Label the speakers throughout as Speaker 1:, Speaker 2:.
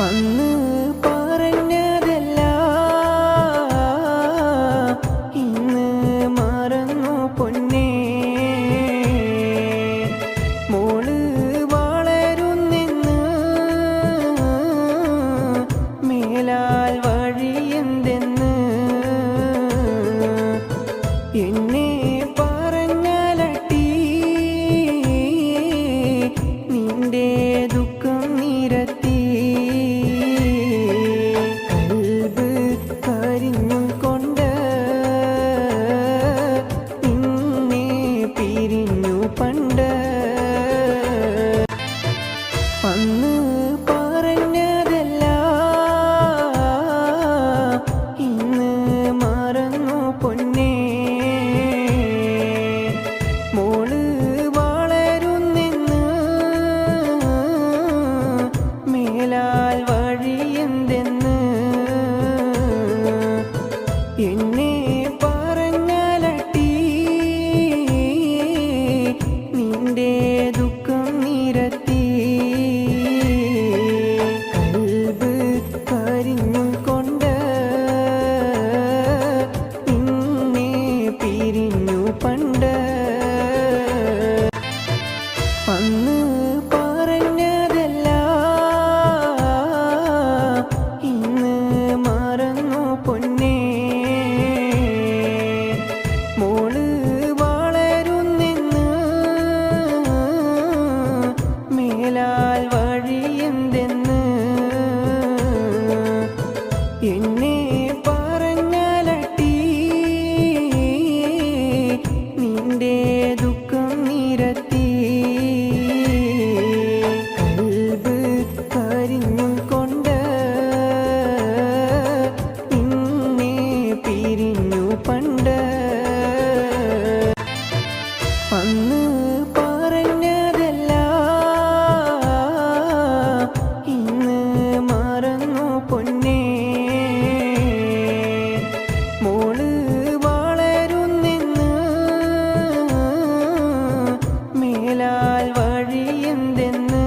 Speaker 1: അന്ന് പറഞ്ഞതെല്ലാം ഇന്ന് മറന്നു പൊന്നേ. മോള് വളരുന്നെന്ന് മേലാൽ വഴിയെന്തെന്ന് എന്നെ പറഞ്ഞാലട്ടി നിന്റെ ദുഃഖം നിരത്തി. കൽബ് കരിഞ്ഞും കൊണ്ട് നിന്നെ പിരിഞ്ഞു പണ്ട്. അന്ന് പറഞ്ഞതെല്ലാം ഇന്ന് മറന്നു പൊന്നേ. മോള് വളരുന്നെന്ന് മേലാൽ വഴിയെന്തെന്ന് എന്നെ പറഞ്ഞാലട്ടി നിന്റെ ദുഃഖം നിരത്തി. കൽബ് കരിഞ്ഞും കൊണ്ട് നിന്നെ പിരിഞ്ഞു പണ്ട്. അന്ന് പറഞ്ഞതെല്ലാം ഇന്ന് മറന്നു പൊന്നേ. മോള് വളരുന്നെന്ന് മേലാൽ വഴിയെന്തെന്ന് എന്നെ പറഞ്ഞാലട്ടി നിന്റെ ദുഃഖം നിരത്തി. കൽബ് കരിഞ്ഞും കൊണ്ട് നിന്നെ പിരിഞ്ഞു പണ്ട്. അന്ന് പറഞ്ഞതെല്ലാം ഇന്ന് മറന്നു പൊന്നേ. മോള് വളരുന്നെന്ന് മേലാൽ വഴിയെന്തെന്ന്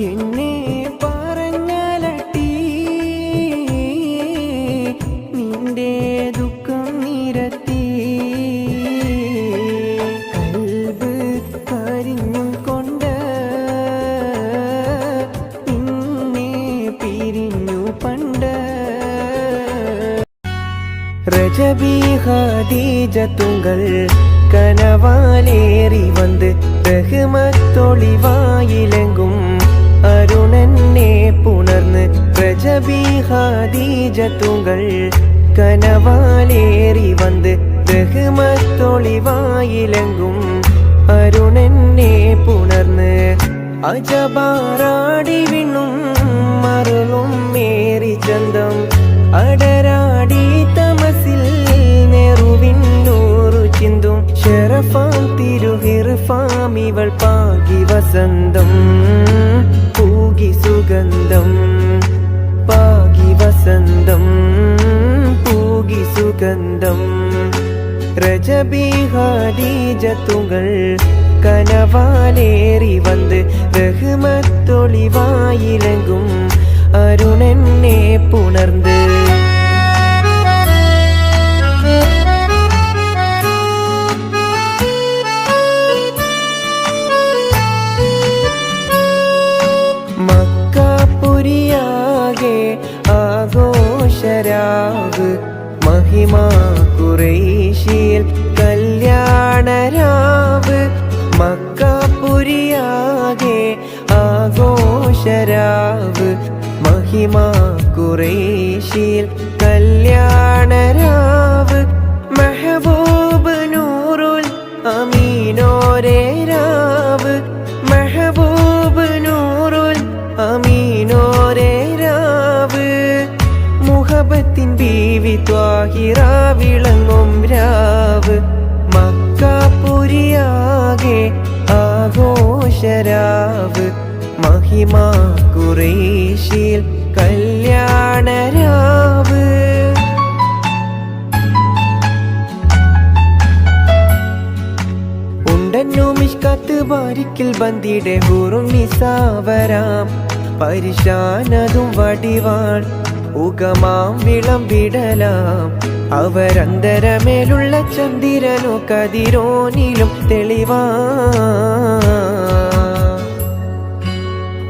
Speaker 1: എന്നെ പറഞ്ഞാലട്ടി നിന്റെ ദുഃഖം നിരത്തി. കൽബ് കരിഞ്ഞും കൊണ്ട് നിന്നെ പിരിഞ്ഞു പണ്ട്. ரஜபி ஹதீஜத்துங்கள் கனவாலேறி வந்து ரஹ்மத்தொளிவாயிலெங்கும் அருணன்னே புணர்ந்து. ரஜபி ஹதீஜத்துங்கள் கனவாலேறி வந்து ரஹ்மத்தொளிவாயிலெங்கும் அருணன்னே புணர்ந்து. അജബാറാടി വിണ്ണും മറുളും മേറി ചന്തം അടരാടി തമസിൽ നെറുവിന്നൂറു ചിന്തും. ഷറഫാം തിരുഹിർഫാം ഇവൾ പാകി വസന്തം പൂകി സുഗന്ധം. പാകി വസന്തം പൂകി സുഗന്ധം. രജബി ഹദീജത്തുകൾ കനവാലേറി വന്ന് റഹ്മത്തൊളിവായിലങ്കും അരുണന്നെ പുണർന്ന്. മക്കപുരിയാകെ ആഘോഷരാവ് മഹിമാ ഖുറൈശിയിൽ കല്യാണരാവ്. മക്കപുരിയാകെ ആഘോഷരാവ് മഹിമാ ഖുറൈശിയിൽ കല്യാണരാവ്. മെഹബൂബ് നൂറുൽ അമീനോരേ രാവ്. മെഹബൂബ് നൂറുൽ അമീനോരേ രാവ്. മുഹബത്തിൻ ബീവി ത്വാഹിറ വിളങ്ങും രാവ്. മക്കപുരിയാകെ ആഘോഷരാവ് മഹിമാ ഖുറൈശിയിൽ കല്യാണരാവ്. ഉണ്ടന്നു മിഷ്കാത്ത് ബാരിക്കിൽ ബന്ദിയുടെ ഹൂറും നിസാവരാം പരിശാനതും വടിവാൾ ഉഗമാം വിളമ്പിടലാം അവരന്തരമേലുള്ള ചന്ദ്രനോ കതിരോനിലും തെളിവാ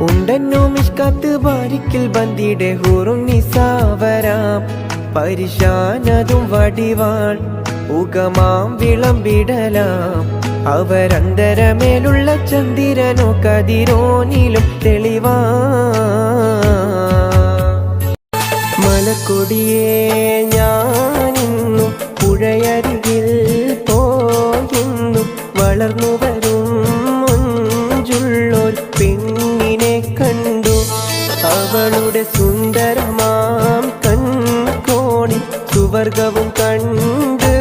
Speaker 1: ഉണ്ടന്നു മിഷ്കാത്ത് ബാരിക്കിൽ ബന്ദിയുടെ ഹൂറും നിസാവരാം പരിശാനതും വടിവാൾ ഉഗമാം വിളമ്പിടലാം അവരന്തരമേലുള്ള ചന്ദ്രനോ കതിരോനിലും തെളിവാ മലക്കൊടിയേ ഞാനിന്നു പുഴയരികിൽ പോയിന്നു വളർന്നു വരും മുഞ്ചുള്ളൊരു പെണ്ണിനെ കണ്ടു അവളുടെ സുന്ദരമാം കൺകോണിൽ സുവർഗവും കണ്ട്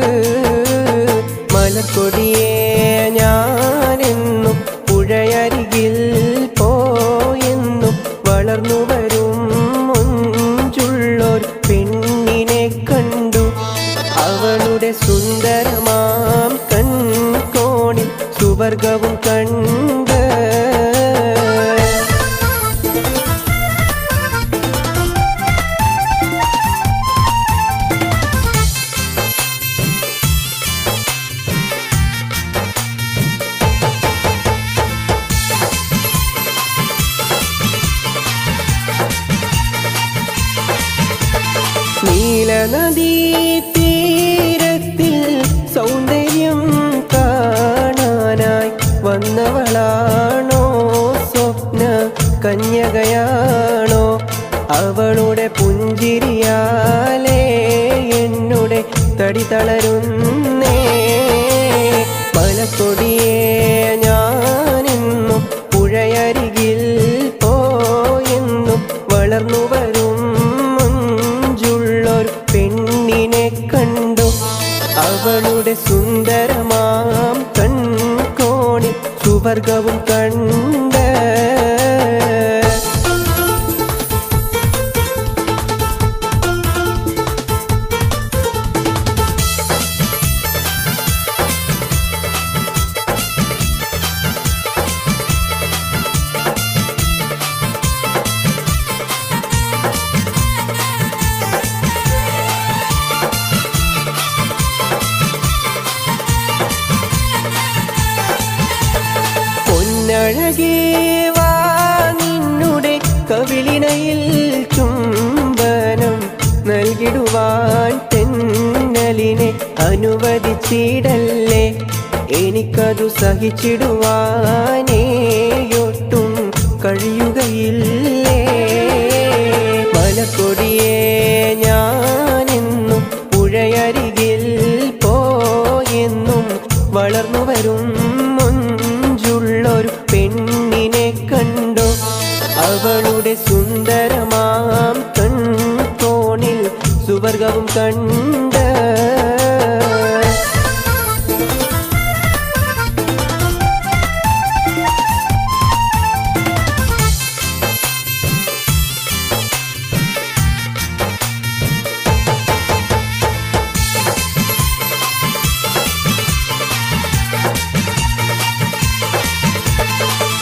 Speaker 1: മലക്കൊടിയേ ഞാനെന്നു പുഴയരികിൽ പോയെന്നു വളർന്നു വരും മുഞ്ചുള്ളൊരു പെണ്ണിനെ കണ്ടു അവളുടെ സുന്ദരമാം കൺകോണിൽ സുവർഗവും കണ്ട് നീലനദീ തീരത്തിൽ സൗന്ദര്യം കാണാനായി വന്നവളാണോ സ്വപ്ന കന്യകയാണോ അവളുടെ പുഞ്ചിരിയാലേ എന്നുടെ തടി തളരുന്നേ മലക്കൊടിയേ ഞാനെന്നും പുഴയരികിൽ പോയെന്നും വളർന്നു വരും പെണ്ണിനെ കണ്ടു അവളുടെ സുന്ദരമാം കൺകോണിൽ സുവർഗവും കണ്ട് അഴകേ വാ നിന്നുടെ കവിളിണയിൽ ചുംബനം നൽകിടുവാൻ തെന്നലിനെ അനുവദിച്ചിടല്ലേ എനിക്കതു സഹിച്ചിടുവാനേയൊട്ടും കഴിയുകയില്ലേ മലക്കൊടിയേ ഞാനെന്നും പുഴയരികിൽ പോയെന്നും വളർന്നു വരും ഒരു പെണ്ണിനെ കണ്ടു അവളുടെ സുന്ദരമാം കൺകോണിൽ സുവർഗവും കണ്ട്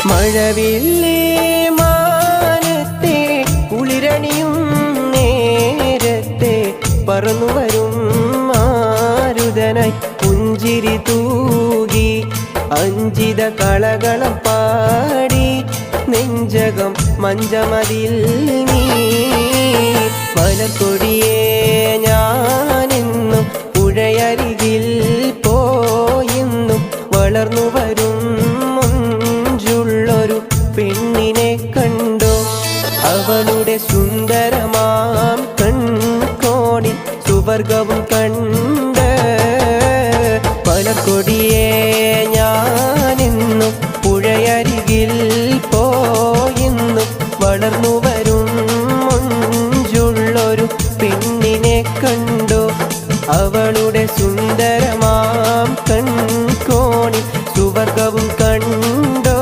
Speaker 1: മഴവില്ലേ മാനത്തെ കുളിരണിയും നേരത്തെ പറന്നു വരും മാരുതനായി പുഞ്ചിരി തൂകി അഞ്ചിത കളകളം പാടി നെഞ്ചകം മഞ്ചമതിൽ നീ മലക്കൊടിയേ ഞാനെന്നും പുഴയരികിൽ പോയെന്നും വളർന്നു വരും ഒരു പെണ്ണിനെ കണ്ടു അവളുടെ സുന്ദരമാം കൺകോണിൽ സുവർഗവും കണ്ട് മലക്കൊടിയേ ഞാനെന്നും പുഴയരികിൽ പോയെന്നും വളർന്നു വരും മുഞ്ചുള്ളൊരു പെണ്ണിനെ കണ്ടു അവളുടെ സുന്ദരമാം കൺകോണിൽ സുവർഗവും കണ്ടോ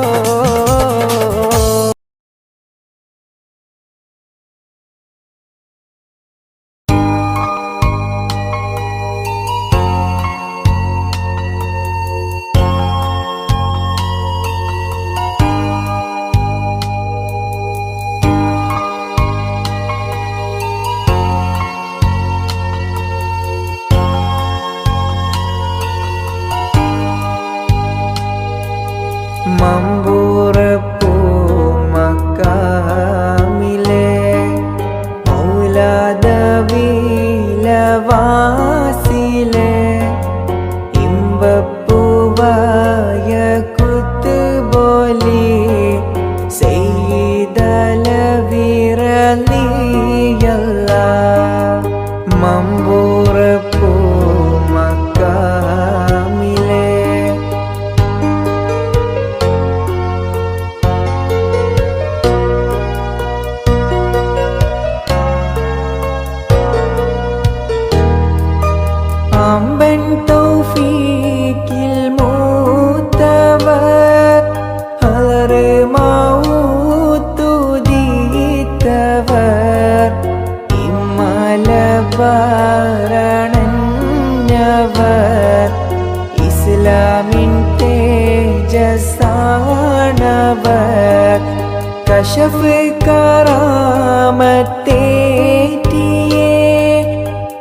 Speaker 1: അഷ്റഫ് കറാമത്തേറ്റിയേ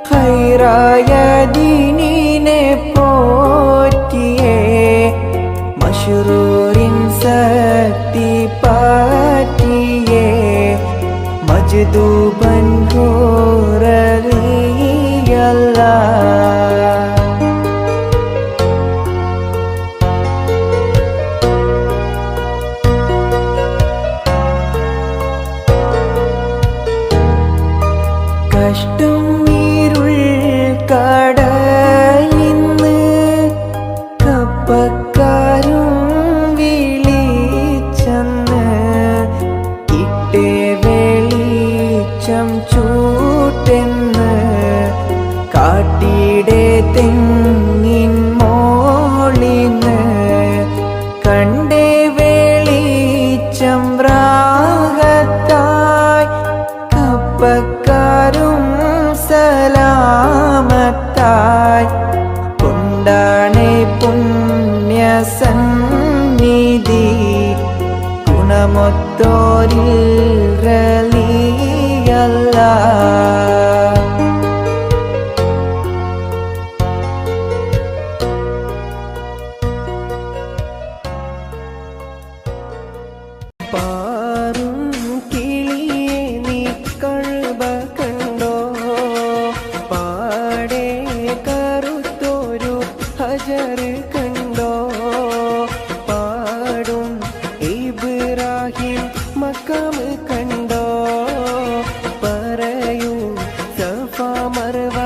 Speaker 1: ഖൈറായ ദീനിനെ പോറ്റിയേ മശ്റൂറിൻ ശക്തി പാറ്റിയേ മജ്ദൂബൻ ഹൂറലിയല്ലാഹ് കഷ്ടം നീരുൾ കടലിന്ന് കപ്പക്കാരും വിളിച്ചെന്ന് ഇട്ടേ വെളിച്ചം ചൂട്ടെന്ന് കാട്ടിടെ തെങ്ങിൻ മോളിന്ന് കണ്ടേ വെളിച്ചം രാഗത്തായി കപ്പക്കാരും സലാമത്തായി കൊണ്ടാണേ പുണ്യസന്നിധി ഗുണമൊത്തോരിൽ റലിയല്ലാഹ് പാറും കിളിയെ നീ കഴുബ കണ്ടോ പാടെ കറുത്തൊരു ഹജർ കണ്ടോ പാടും ഇബ്രാഹിം മക്കാം കണ്ടോ പറയൂ സഫ മർവ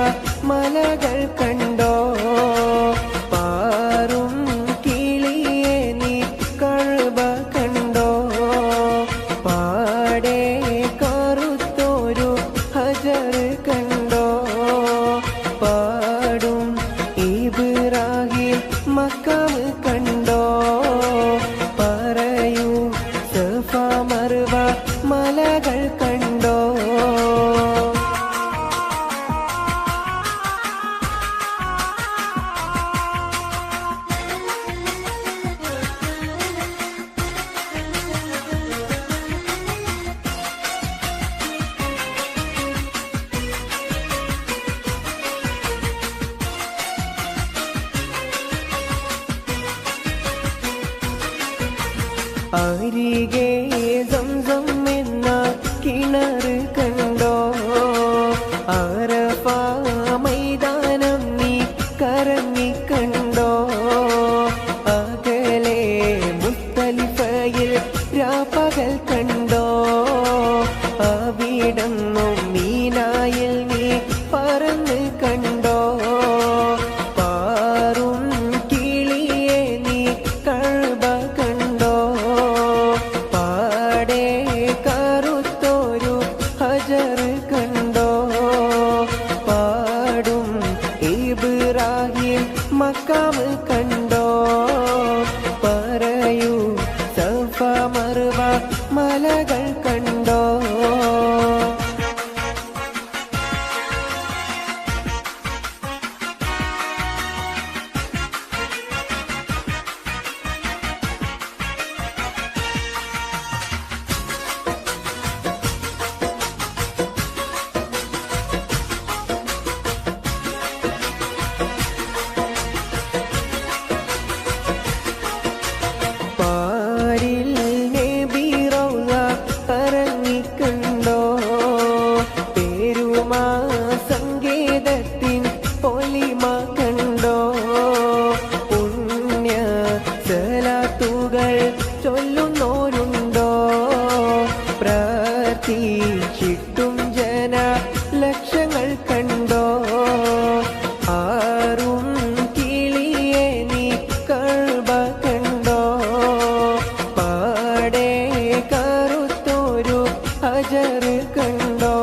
Speaker 1: മലകൾ കണ്ടോ പാറും കിളിയെ നീ കഴുബ കണ്ടോ പാടെ കറുത്തൊരു ഹജർ കണ്ടോ പാടും ഇബ്രാഹിം മക്കാം കണ്ടോ പറയൂ സഫ മർവ മലകൾ കണ്ടോ അരികെ സംസം എന്ന കിണർ കണ്ടോ അറഫ മൈതാനം നീ കറങ്ങി കണ്ടോ അകലെ മുസ്തലിഫയിൽ രാപ്പകൽ കണ്ടോ അവിടന്നും മീനായിൽ നീ പറന്ന് കണ്ടോ പാറും കിളിയെ നീ കഴുബ കണ്ടോ പാടെ കറുത്തൊരു ഹജർ കണ്ടോ പാടും ഇബ്രാഹിം മക്കാം കണ്ടോ പറയൂ സഫ മർവ മലകൾ കണ്ടോ പാരിൽ നബി റൗള ഇറങ്ങിക്കണ്ടോ പേരുമാ സങ്കേതത്തിൻ പൊലിമ കണ്ടോ പുണ്യ സലാത്തുകൾ ചൊല്ലുന്നോരുണ്ടോ പ്രാർത്ഥിച്ചിട്ടും ജന ലക്ഷങ്ങൾ കണ്ടോ ആറും കിളിയെ നീ കഴുബ കണ്ടോ പാടെ കറുത്തൊരു ഹജർ കണ്ടോ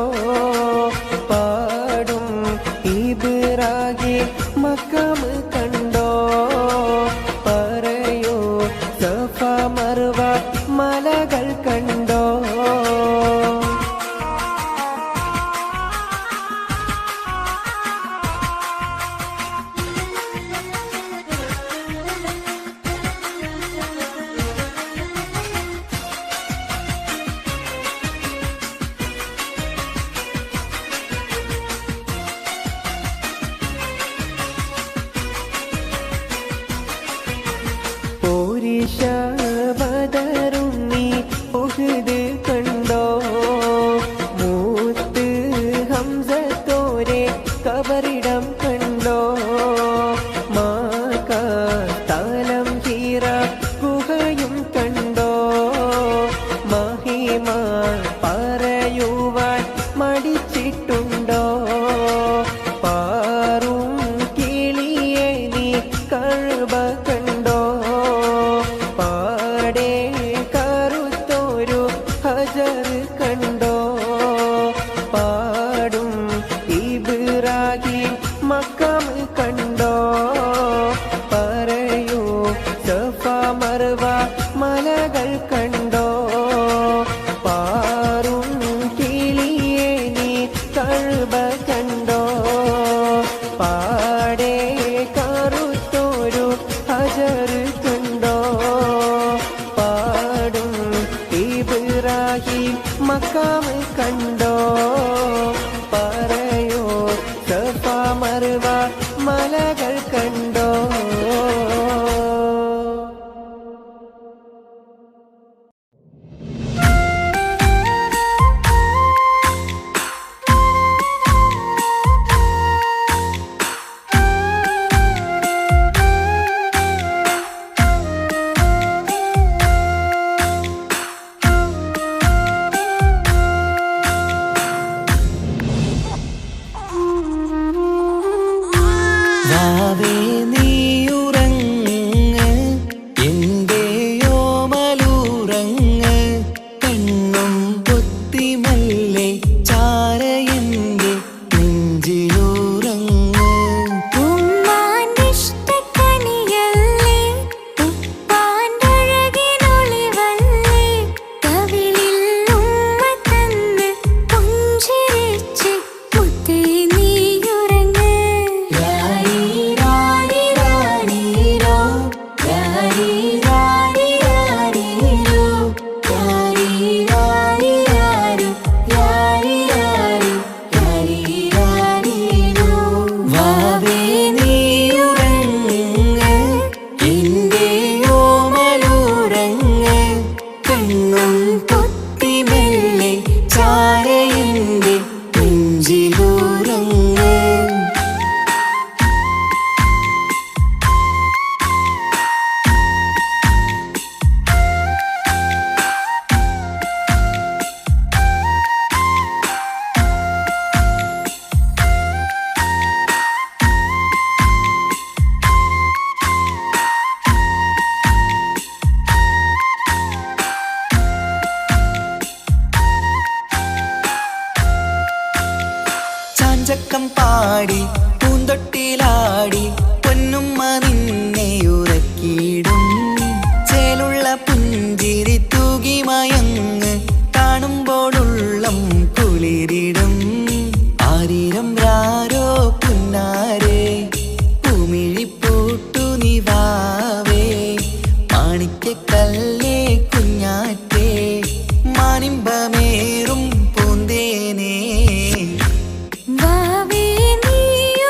Speaker 1: പാടും ഇബ്രാഹിം മക്കാം കണ്ടോ പറയൂ സഫ മർവ മലകൾ കണ്ടോ മഹദ് കണ്ടോ മൂത്ത് ഹംസത്തോരെ കബറിടം കണ്ടോ മാകാലം ഹീറ ഗുഹയും കണ്ടോ മഹിമ പറയുവാൻ മടിച്ചിട്ടുണ്ടോ പാറും കിളിയെ നീ കഴുബ കണ്ടോ പാടേ കറുത്തൊരു ഹജർ കണ്ടോ പാടും ഇബ്രാഹിം മക്കാം കണ്ടോ പറയൂ സഫ മർവ മലകൾ കണ്ടോ പാറും കിളിയെ നീ കഴുബ കണ്ടോ പാടേ കറുത്തൊരു ഹജർ കണ്ടോ പാടും ഇബ്രാഹിം മക്കാം കണ്ടോ പറയോ സഫ മർവ മലകൾ കണ്ടോ
Speaker 2: വാവേ നീയുറങ്ങ് എന്റെയോമലുറങ്ങ് കണ്ണും പൊത്തിമല്ലേ ചാരയെന്റെ നെഞ്ചിലുറങ്ങ്
Speaker 3: ഉമ്മാനിഷ്ടക്കനിയല്ലേ ഉപ്പാൻ്റഴകിനൊളിവല്ലേ കവിളിൽ ഉമ്മ തന്ന് പുഞ്ചിരിച്ച് മുത്തേ നീയുറങ്ങ് രാരീരാരീരാരീരോ രാരീരാരീരാരീരോ രാരീരാരീരാരു രാരീരാരു രാരീരാരീരോ
Speaker 2: വാവേ നീയുറങ്ങ് എന്റെയോമലുറങ്ങ് കണ്ണും പൊത്തിമല്ലേ ചാരയെന്റെ നെഞ്ചിലുറങ്ങ് ചാഞ്ചക്കം പാടി പൂന്തൊട്ടിലാടി പൊന്നുമ്മ നിന്നെ ഉറക്കിയിടും ചേലുള്ള പുഞ്ചിരി തൂകി മയങ്ങ് കാണുമ്പോഴുള്ളം കുളിരിടും ആരീരം രാരോ പുന്നാരേ പൂമിഴിപ്പൂട്ടു നിവാവേ മാണിക്യക്കല്ലേ കുഞ്ഞാറ്റേ മാനിമ്പമേറും പൂന്തേനേ
Speaker 3: വാവേ നീയുറങ്ങ്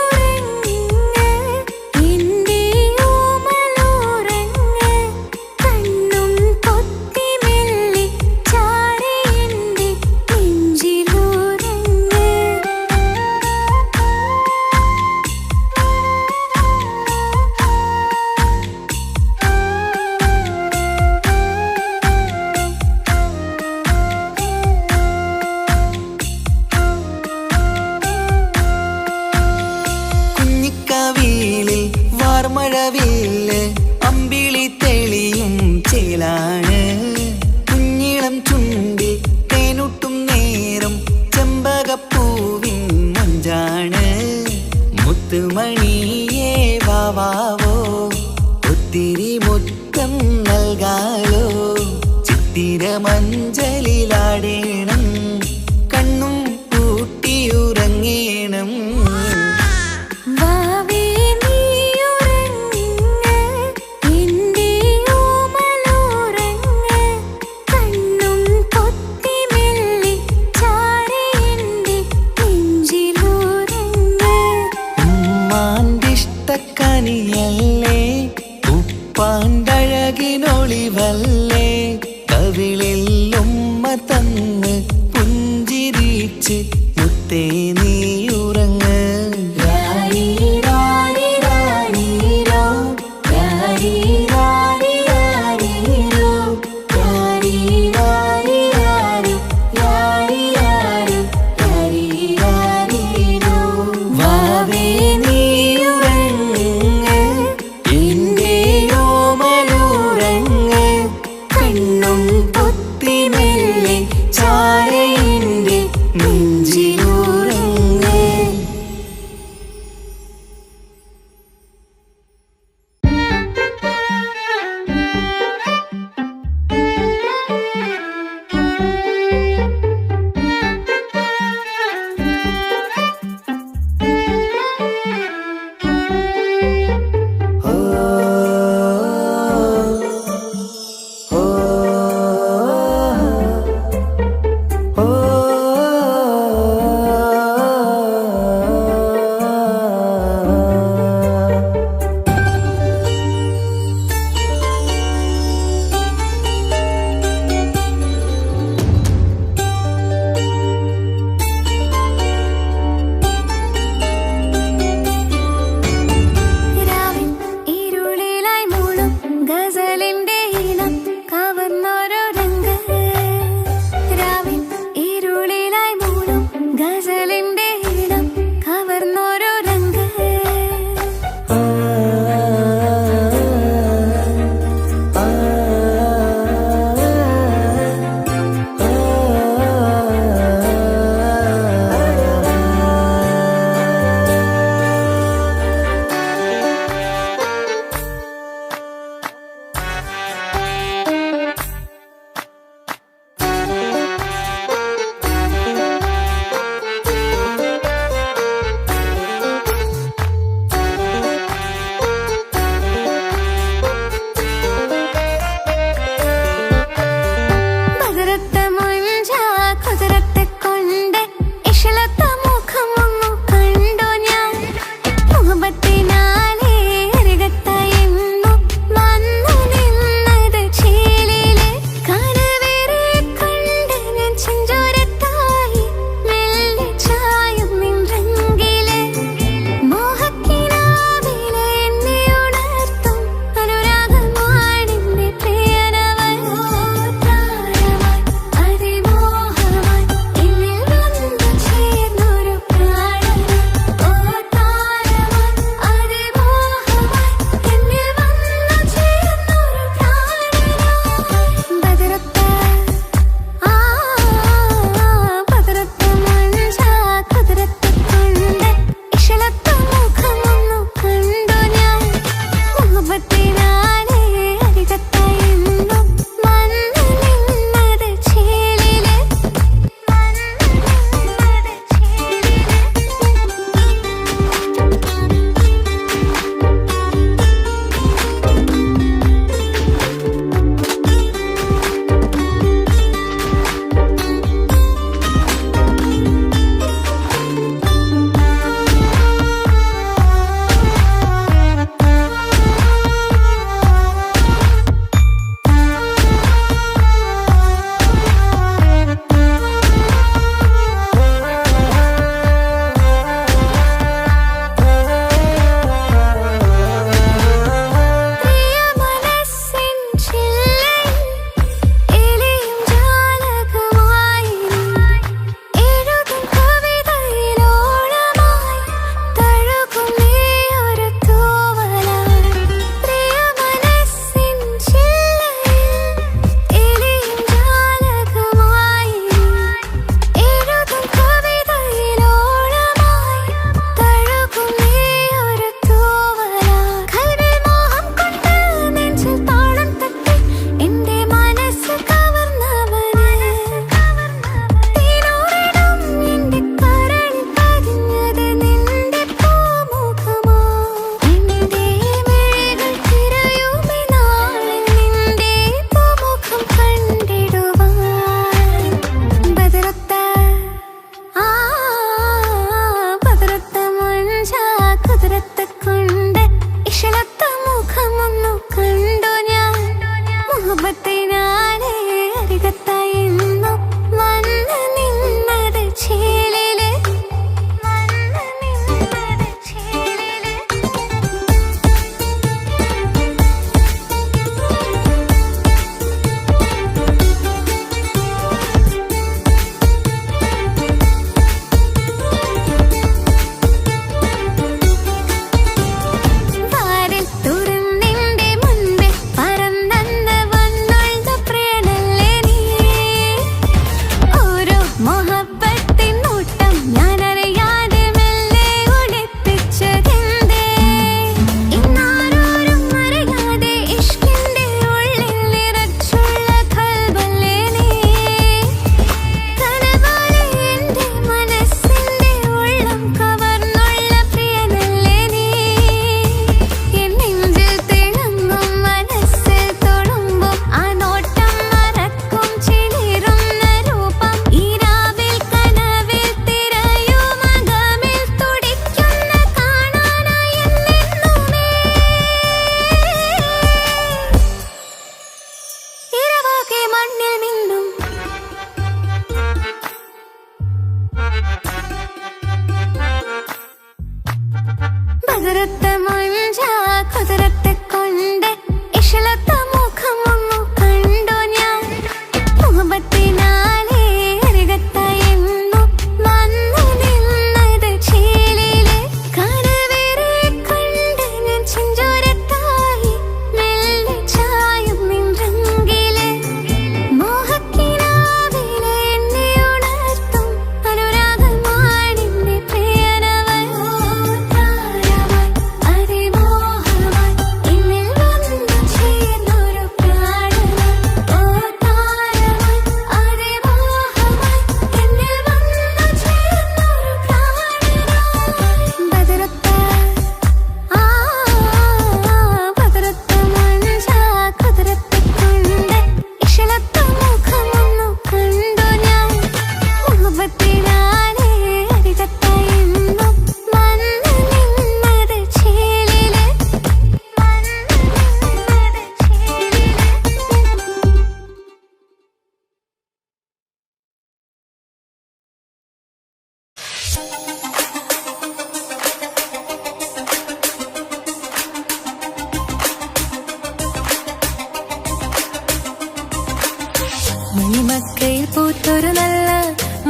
Speaker 3: മണിമക്കയിൽ പൂത്തൊരു നല്ല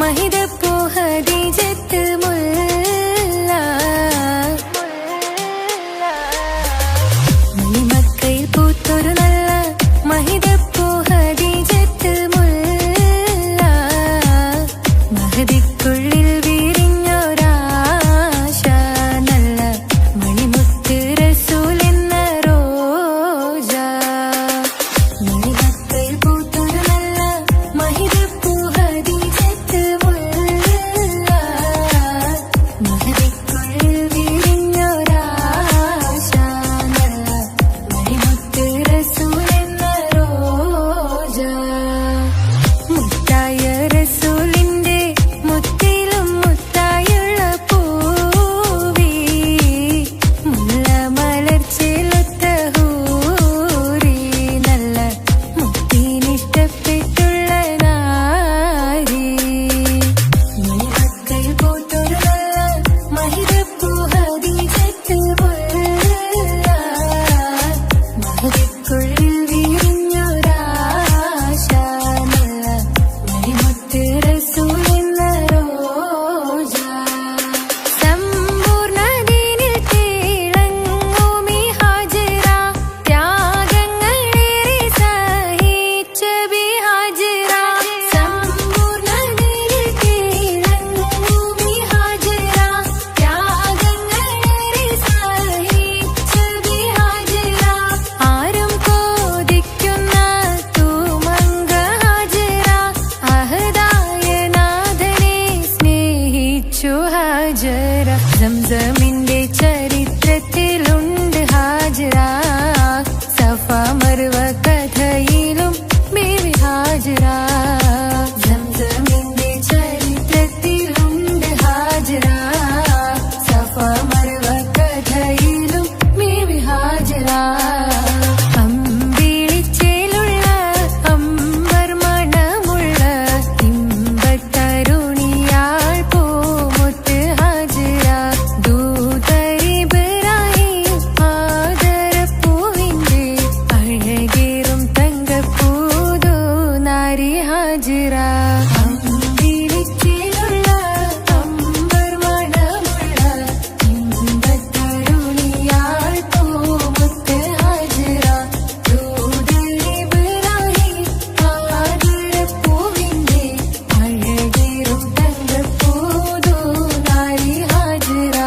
Speaker 3: മഹിതപ്പൂ ഹദീജത്ത് മുല്ല. മണിമക്കയിൽ പൂത്തൊരു നല്ല മഹിതപ്പൂ ഹദീജത്ത് മുല്ല. മഹദിക്കുള്ളിൽ വിരിഞ്ഞൊരാശ നല്ല മണിമുത്ത് റസൂൽ എന്ന റോജ. മണിമക്കയിൽ പൂത്തൊരു നല്ല മഹിതപ്പൂ ഹദീജത്ത് മുല്ല. മഹദിക്കുള്ളിൽ വിരിഞ്ഞൊരാശ നല്ല മണിമുത്ത് റസൂൽ എന്ന റോജ. മുത്തായ റസൂലിന്റെ മുത്തിലും മുത്തായുള്ള പൂവി മുല്ല മലർച്ചെലുത്ത ഹൂറി നല്ല മുത്തിനിഷ്ടപ്പെട്ടുള്ള നാരി. മണിമക്കയിൽ പൂത്തൊരു നല്ല മഹിതപ്പൂ ഹദീജത്ത് മുല്ല. മഹദിക്കുള്ളിൽ വിരിഞ്ഞൊരാശ നല്ല മണിമുത്ത് റസൂൽ എന്ന റോജ. സമ്പൂർണ്ണ ദീനിൽ തിളങ്ങുമീ ഹാജിറ. ത്യാഗങ്ങളേറെ സഹിച്ച ബി ഹാജിറ. സമ്പൂർണ്ണ ദീനിൽ തിളങ്ങുമീ ഹാജിറ. ത്യാഗങ്ങളേറെ സഹിച്ച ബി ഹാജിറ. ആരും കോതിക്കുന്ന തൂമങ്ക ഹാജിറ. അഹദായ നാഥനെ സ്നേഹിച്ചു ഹാജറ. സംസമിന്റെ ചരിത്രത്തിലുണ്ട് ഹാജറ. സഫ മർവ കഥയിലും ബീവി ഹാജറ. സംസമിന്റെ ചരിത്രത്തിലുണ്ട് ഹാജറ. സഫ മർവ കഥയിലും ബീവി ഹാജറ. അമ്പിളിച്ചേലുള്ള അമ്പർ മണമുള്ള ഇമ്പത്തരുണിയാൾ പൂമുത്ത് ഹാജറ. ദൂതരിബ്രാഹിം ആദരപ്പൂവിന്റെ അഴകേറും തങ്കപ്പൂതു നാരി ഹാജറ. അമ്പിളിച്ചേലുള്ള അമ്പർ മണമുള്ള ഇമ്പത്തരുണിയാൾ പൂമുത്ത് ഹാജറ. ദൂതരിബ്രാഹിം ആദരപ്പൂവിന്റെ അഴകേറും തങ്കപ്പൂതു നാരി ഹാജറ.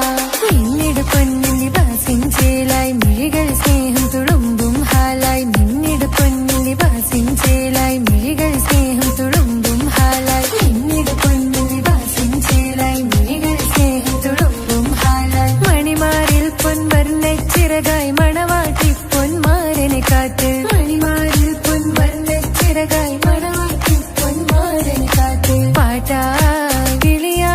Speaker 3: നിന്നിട് പൊന്നിൻ നിവാസിൻ ചേലായി മിഴികൾ സ്നേഹം തുളുമ്പും ഹാലായി. നിന്നിട് പൊന്നിൻ നിവാസിൻ ചേലായി മിഴികൾ സ്നേഹം തുളുമ്പും ഹാലായി. നിന്നിട് പൊന്നിൻ നിവാസിൻ ചേലായി മിഴികൾ സ്നേഹം തുളുമ്പും ഹാലായി. മണിമാറിൽ പൊൻവർണ്ണ ചിറകായി മണവാട്ടി പൊന്മാരനെ കാത്ത്. മണിമാറിൽ പൊൻവർണ്ണ ചിറകായി മണവാട്ടി പൊന്മാരനെ കാത്ത്. പാട്ടായി വിളിയാ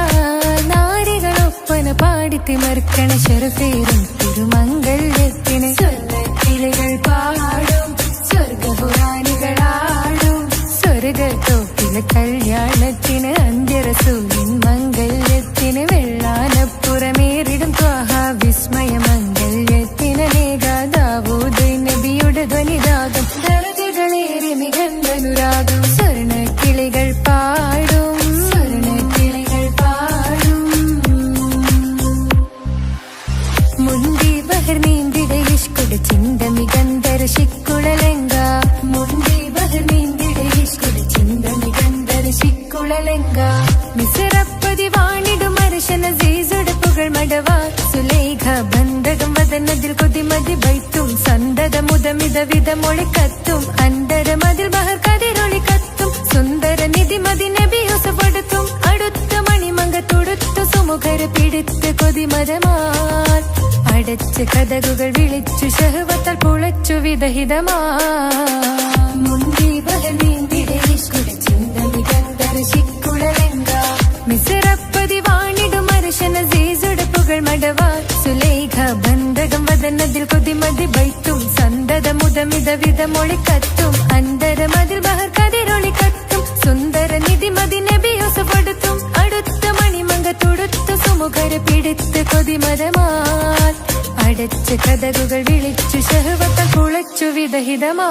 Speaker 3: നാരികളൊപ്പന പാടിത്തിമർക്കണ ശരഫേറും തിരുമംഗല്യത്തിന്. സ്വർണ്ണക്കിളികൾ പാടും സ്വർഗപുരാണികളാടും സ്വർഗത്തോപ്പിലെ കല്യാണത്തിന്. അന്ത്യറസൂലിൻ മംഗല്യത്തിന്. വെള്ളാനപ്പുറമേറിടും ത്വാഹ വിസ്മയ മംഗല്യത്തിന്. നേകാദാവൂദ് നബിയുടെ ധ്വനിരാഗം ദരജകളേറെ മികന്ധനുരാഗം. സ്വർണ്ണക്കിളികൾ പാടും സ്വർണ്ണക്കിളികൾ പാടും. മുന്തി ബഹർ നീന്തിടെ ഇഷ്കുടെ ചിന്ത മികന്ധര ശിക്കുളലെങ്ക. മുന്തി ബഹർ നീന്തിടെ ഇഷ്കുടെ ചിന്ത മികന്ധര ശിക്കുളലെങ്ക. മിസറപ്പതി വാണിടും അർശന സീസുടെ പുകൾ മടവ. സുലേഖ ബന്ധകം വദനതിൽ കൊതിമതി ബൈത്തും. സന്തത മുതമിത വിധമൊളി കത്തും. അന്തരമതിൽ ബഹർ കതിരൊളി കത്തും. സുന്ദര നിധിമതി നബി യൂസഫെടുത്തും. അടുത്ത മണിമങ്ക തൊടുത്തു സുമുഖര പിടിത്ത് കൊതിമരമാൽ. അടച്ച് കഥകുകൾ വിളിച്ചു ഷഹ്വത്താൽ പുളച്ചു വിദഹിതമാ. മുന്തി ബഹർ നീന്തിടെ ഇഷ്കുടെ ചിന്ത മികന്ധര ശിക്കുളലെങ്ക. മിസറപ്പതി വാണിടും അർശന സീസുടെ പുകൾ മടവ. സുലേഖ ബന്ധകം വദനതിൽ കൊതിമതി ബൈത്തും. സന്തത മുതമിത വിധമൊളി കത്തും. അന്തരമതിൽ ബഹർ കതിരൊളി കത്തും. സുന്ദര നിധിമതി നബി യൂസഫെടുത്തും. അടുത്ത മണിമങ്ക തൊടുത്തു സുമുഖര പിടിത്ത് കൊതിമരമാൽ. അടച്ച് കഥകുകൾ വിളിച്ചു ഷഹ്വത്താൽ പുളച്ചു വിദഹിതമാ.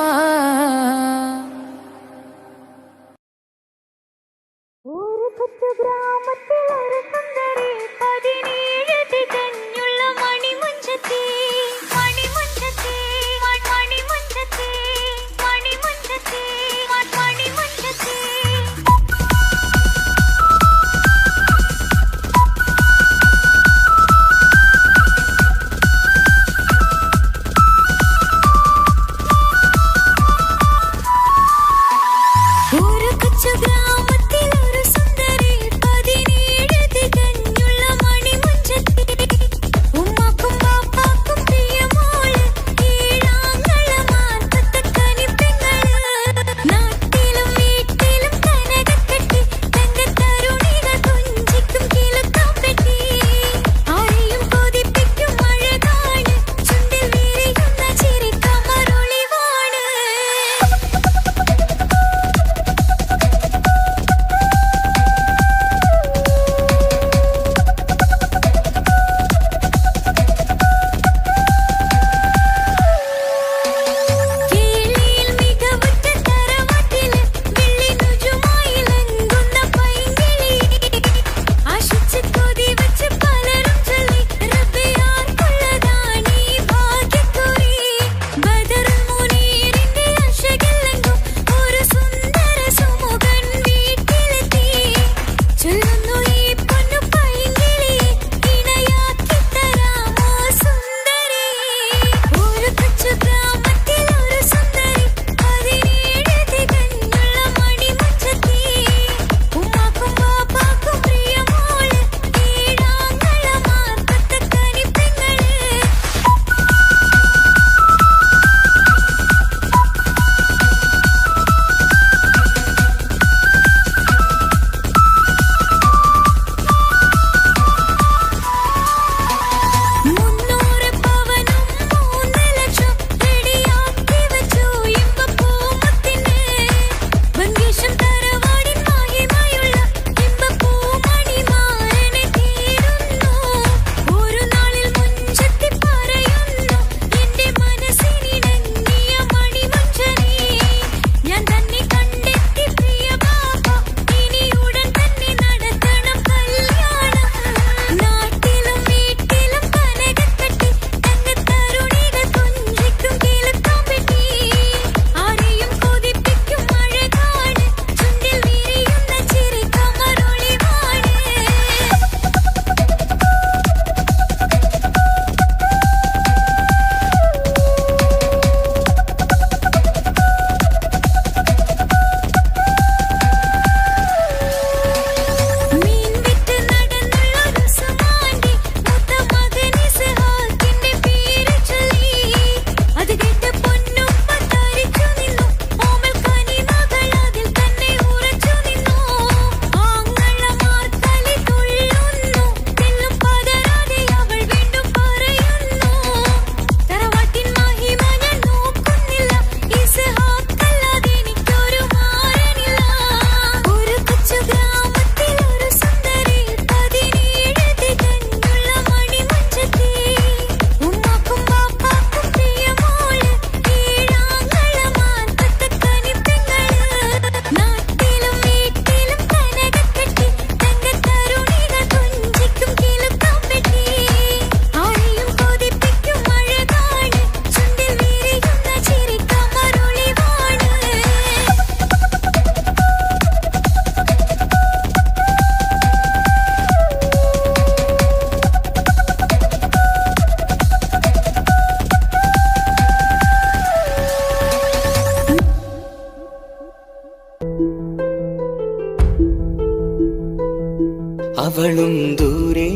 Speaker 2: അവളും ദൂരെ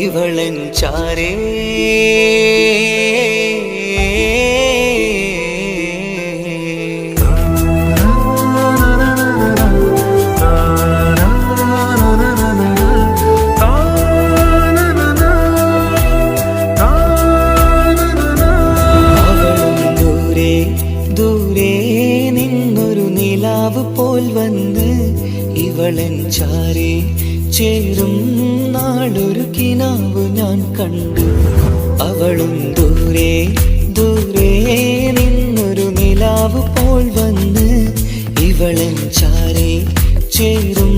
Speaker 2: ഇവളൻ ചാരേ പോൽ വന്ന് ഇവളൻ ചാരേ ചേരും നാളൊരു കിനാവ് ഞാൻ കണ്ടു. അവളും ദൂരെ ദൂരെ ചേരും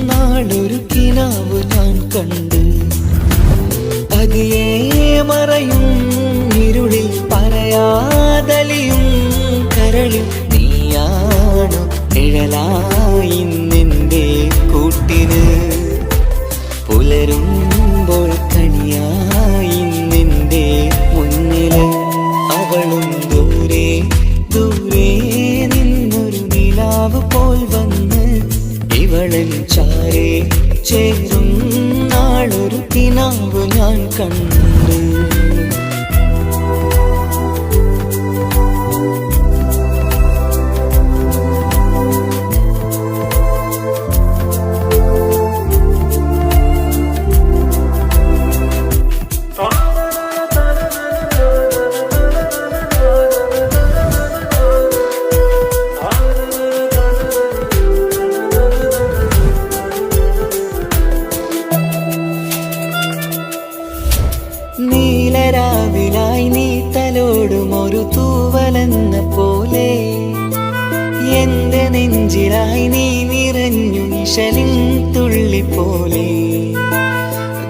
Speaker 2: നാളൊരു കിനാവ് ഞാൻ കണ്ട്. പതിയെ മറയും ഇരുളിൽ പറയാതലിയും കരളിൽ നീയാണു നിഴലായി നിന്റെ കൂട്ടിന്. പുലരുമ്പോൾ കണിയായി നിന്റെ മുന്നില്. അവളും ദൂരെ ദൂരെ നിന്നൊരു നിലാവ് പോൽ വന്ന് ഇവളൻ ചാരേ ചേരും നാളൊരു കിനാവ് ഞാൻ കണ്ട്. നീലരാവിലായി നീ തലോടും ഒരു തൂവലെന്ന പോലെ എന്റെ നെഞ്ചിലായി നീ നിറഞ്ഞു നിശലിൻ തുള്ളി പോലെ.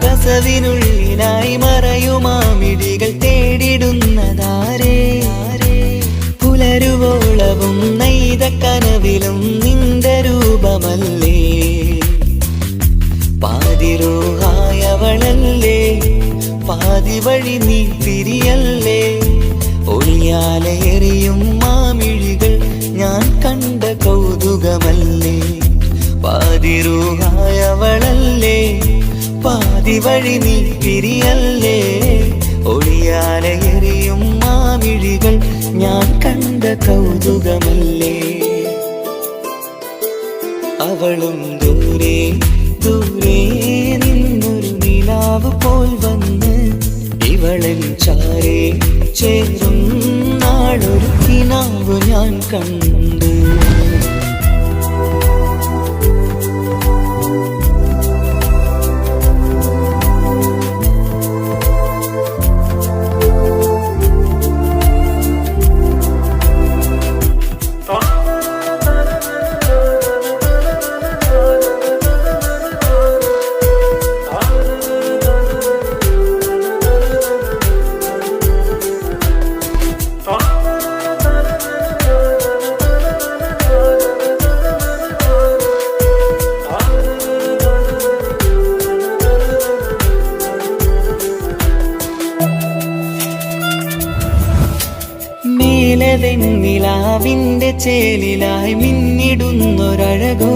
Speaker 2: കസവിനുള്ളിലായി മറയുമാമിടികൾ തേടിടുന്നതാരേ. പുലരുവോളവും നെയ്ത കനവിലും നിന്റെ രൂപമല്ലേ. പാതിരോഹായവളല്ലേ, പാതി വഴി നീ തിരിയല്ലേ. ഒളിയാലെറിയും മാമിഴികൾ ഞാൻ കണ്ട കൗതുകമല്ലേ. പാതിരൂഹായവളല്ലേ, പാതി വഴി നീ തിരിയല്ലേ. ഒളിയാലെറിയും മാമിഴികൾ ഞാൻ കണ്ട കൗതുകമല്ലേ. അവളും ദൂരെ ദൂരെ നിന്നൊരു നിലാവ് പോൽ വന്ന് ഇവളൻ ചാരേ ചേരും നാളൊരു കിനാവ് ഞാൻ കണ്ട്. വെണ്ണിലാവിന്റെ ചേലിലായി മിന്നിടുന്നൊരഴകോ.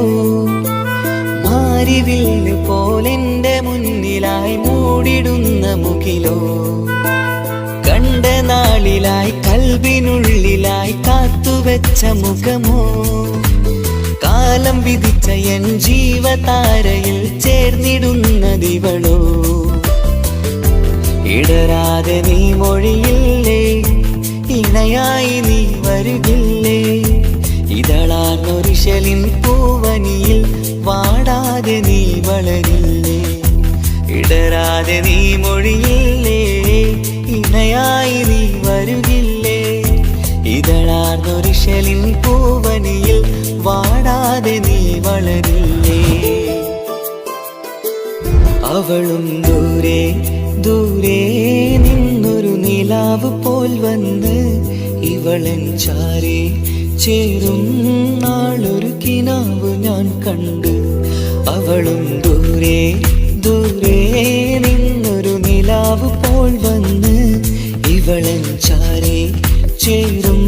Speaker 2: മാരിവില്ല് പോലെന്റെ മുന്നിലായി മൂടിടുന്ന മുകിലോ. കണ്ട നാളിലായി കൽബിനുള്ളിലായി കാത്തുവെച്ച മുഖമോ. കാലം വിധിച്ച എൻ ജീവതാരയിൽ ചേർന്നിടുന്നതിവളോ. ഇടരാതെ നീ മൊഴിയില്ലേ, ഇണയായി നീ വരുകില്ലേ. ഇതളാർന്നൊരിശലിൻ പൂവനിയിൽ വാടാതെ നീ വളരില്ലേ. ഇടരാതെ നീ മൊഴിയില്ലേ, ഇണയായി നീ വരുകില്ലേ. ഇതളാർന്നൊരിശലിൻ പൂവനിയിൽ വാടാതെ നീ വളരില്ലേ. അവളും ദൂരെ ദൂരെ നിന്നൊരു നിലാവ് പോൽ വന്ന് ഇവളൻ ചാരേ ചേരും നാളൊരു കിനാവ് ഞാൻ കണ്ട്. അവളും ദൂരെ ദൂരെ നിന്നൊരു നിലാവ് പോൽ വന്ന് ഇവളൻ ചാരേ ചേരും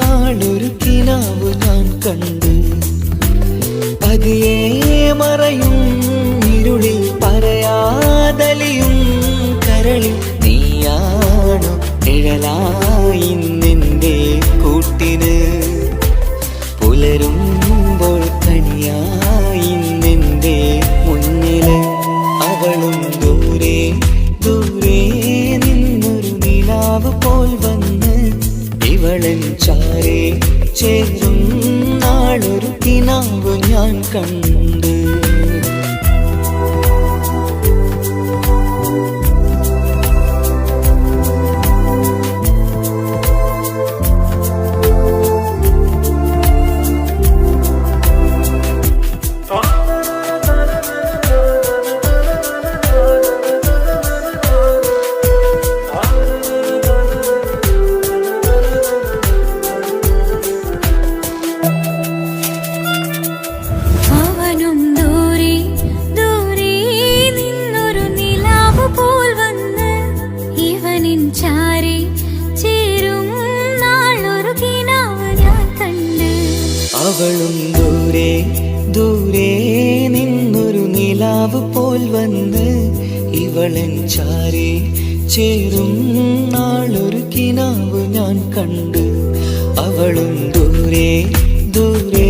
Speaker 2: നാളൊരു കിനാവ് ഞാൻ കണ്ട്. പതിയെ മറയും ഇരുളിൽ പറയാതലിയും കരളിൽ നീയാണു നിഴലായി നിന്റെ കൂട്ടിന്. പുലരുമ്പോൾ കണിയായി നിന്റെ മുന്നില്. അവളും ദൂരെ ദൂരെ നിന്നൊരു നിലാവ് പോൽ വന്ന് ഇവളൻ ചാരേ ചേരും നാളൊരു കിനാവ് ഞാൻ കണ്ട്. അവളും ദൂരെ ദൂരെ നിന്നൊരു നിലാവ് പോൽ വന്ന് ഇവളൻ ചാരി ചേരും നാളൊരു കിനാവ് ഞാൻ കണ്ട്. അവളും ദൂരെ ദൂരെ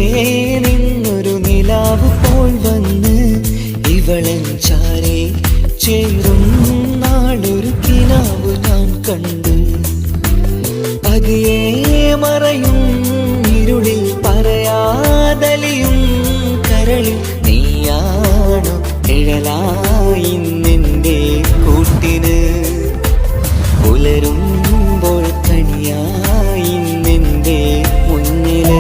Speaker 2: നിന്നൊരു നിലാവ് പോൽ വന്ന് ഇവളൻ ചാരി ചേരും നാളൊരു കിനാവ് ഞാൻ കണ്ട്. പതിയെ മറയും ഇരുളിൽ പറയാതലിയും കരളിൽ നീയാണു നിഴലായി നിന്റെ കൂട്ടിന്. പുലരുമ്പോൾ കണിയായി നിന്റെ മുന്നില്.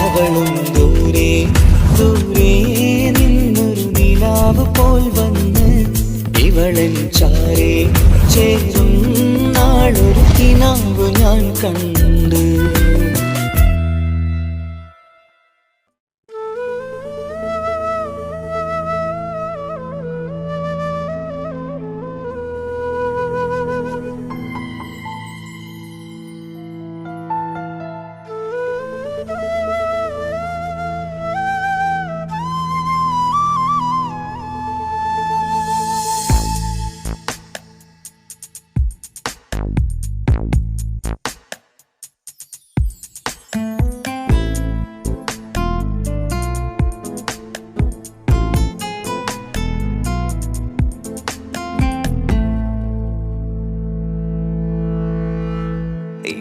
Speaker 2: അവളും ദൂരെ ദൂരെ നിന്നൊരു നിലാവ് പോൽ വന്ന് ഇവളൻ ചാരേ ചേരും നാളൊരു കിനാവ് ഞാൻ കണ്ട്.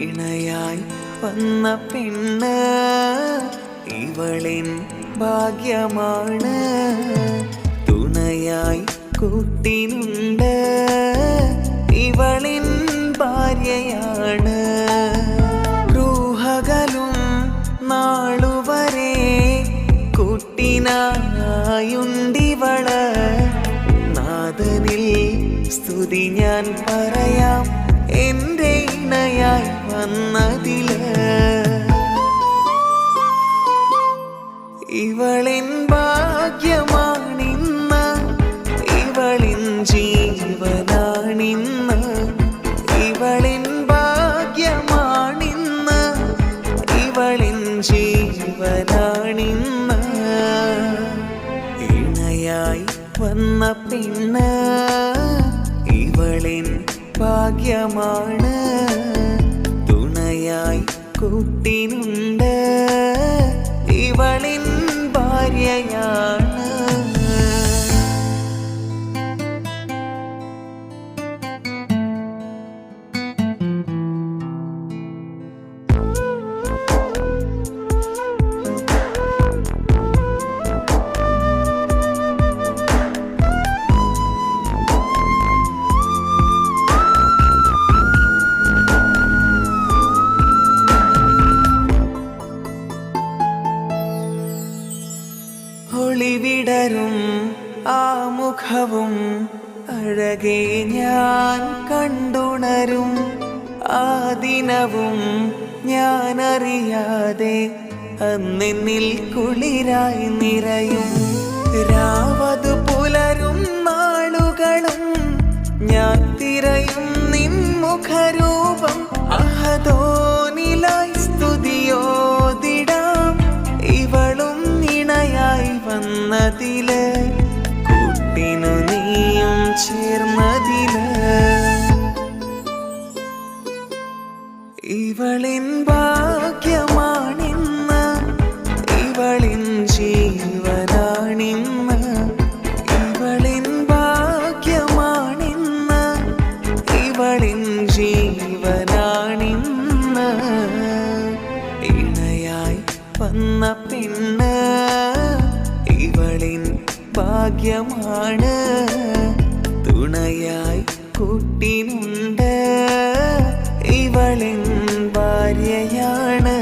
Speaker 1: ഇണയായി വന്ന പെണ്ണ് ഇവളിൻ ഭാഗ്യമാണ്. തുണയായി കൂട്ടിനുണ്ട് ഇവളിൻ ഭാര്യയാണ്. റൂഹകലും നാളുവരെ കൂട്ടിനായുണ്ടിവള്. നാദനിൽ സ്തുതി ഞാൻ പറയാം എന്റെ ഇണയായി വന്നതില്. ഇവളിൻ ഭാഗ്യമാണിന്ന് ഇവളിൻ ജീവനാണിന്ന്. ഇവളിൻ ഭാഗ്യമാണിന്ന് ഇവളിൻ ജീവനാണിന്ന്. ഇണയായി വന്ന പെണ്ണ് ഇവളിൻ ഭാഗ്യമാണ്. തുണയായി കൂട്ടിനുണ്ട് ഇവളിൻ ഭാര്യയാണ്. ഒളിവിടരും ആ മുഖവും അഴകെ ഞാൻ കണ്ടുണരും. ആ ദിനവും ഞാനറിയാതെ അന്നെന്നിൽ കുളിരായി നിറയും. രാവതു പുലരും നാളുകളും ഞാൻ തിരയും നിൻ മുഖരൂപം. അഹദോനിലായി സ്തുതിയോതിടാം ഇവളും ഇണയായി വന്നതില്. കൂട്ടിനു നീയും ചേർന്നതില്. ഇവളിൻ ഭാഗ്യമാണിന്ന് ഇവളിൻ ജീവനാണിന്ന്. ഇവളിൻ ഭാഗ്യമാണിന്ന് ഇവളിൻ ജീവനാണിന്ന്. ഇണയായി വന്ന പെണ്ണ് ഇവളിൻ ഭാഗ്യമാണ്. തുണയായി കൂട്ടിനുണ്ട് ഇവളിൻ ഭാര്യയാണ്.